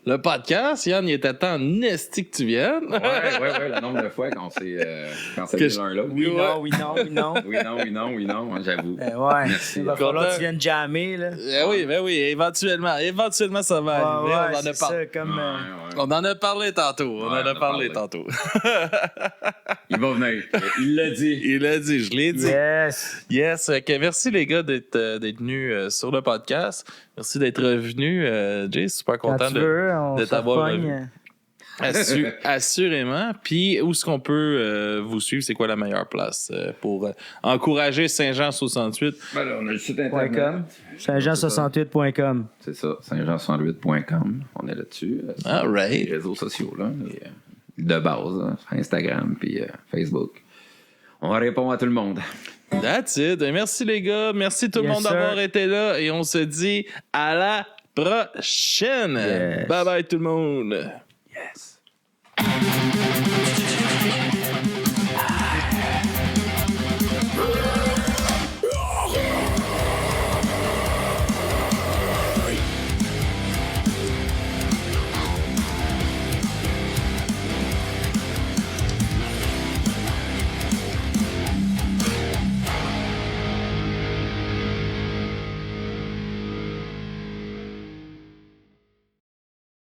le podcast. Yann, il était temps esti que tu viennes. Ouais, le nombre de fois qu'on s'est dit l'un l'autre. Oui, non, oui, non. Oui, non, j'avoue. Ouais, Merci. il va falloir que tu viennes jammer, là. Oui, éventuellement ça va arriver. Ouais, On en a c'est parlé. ça, comme... On en a parlé tantôt. on en a parlé. tantôt. Il va venir. Il l'a dit. Il l'a dit, je l'ai dit. Yes! Yes, ok. Merci les gars d'être venus sur le podcast. Merci d'être revenus. Jay, super Quand content tu veux, on de se t'avoir repogne. Assurément. Puis où est-ce qu'on peut vous suivre? C'est quoi la meilleure place pour encourager Saint-Jean-68? Ben là, on a le site .com. internet. Saintjean68.com. C'est ça, saintjean68.com. On est là-dessus. All right. Les réseaux sociaux, là. De base, hein, Instagram puis Facebook. On répond à tout le monde. That's it. Merci les gars. Merci tout le Yes, monde sir. d'avoir été là. Et on se dit à la prochaine. Yes. Bye bye tout le monde. Yes.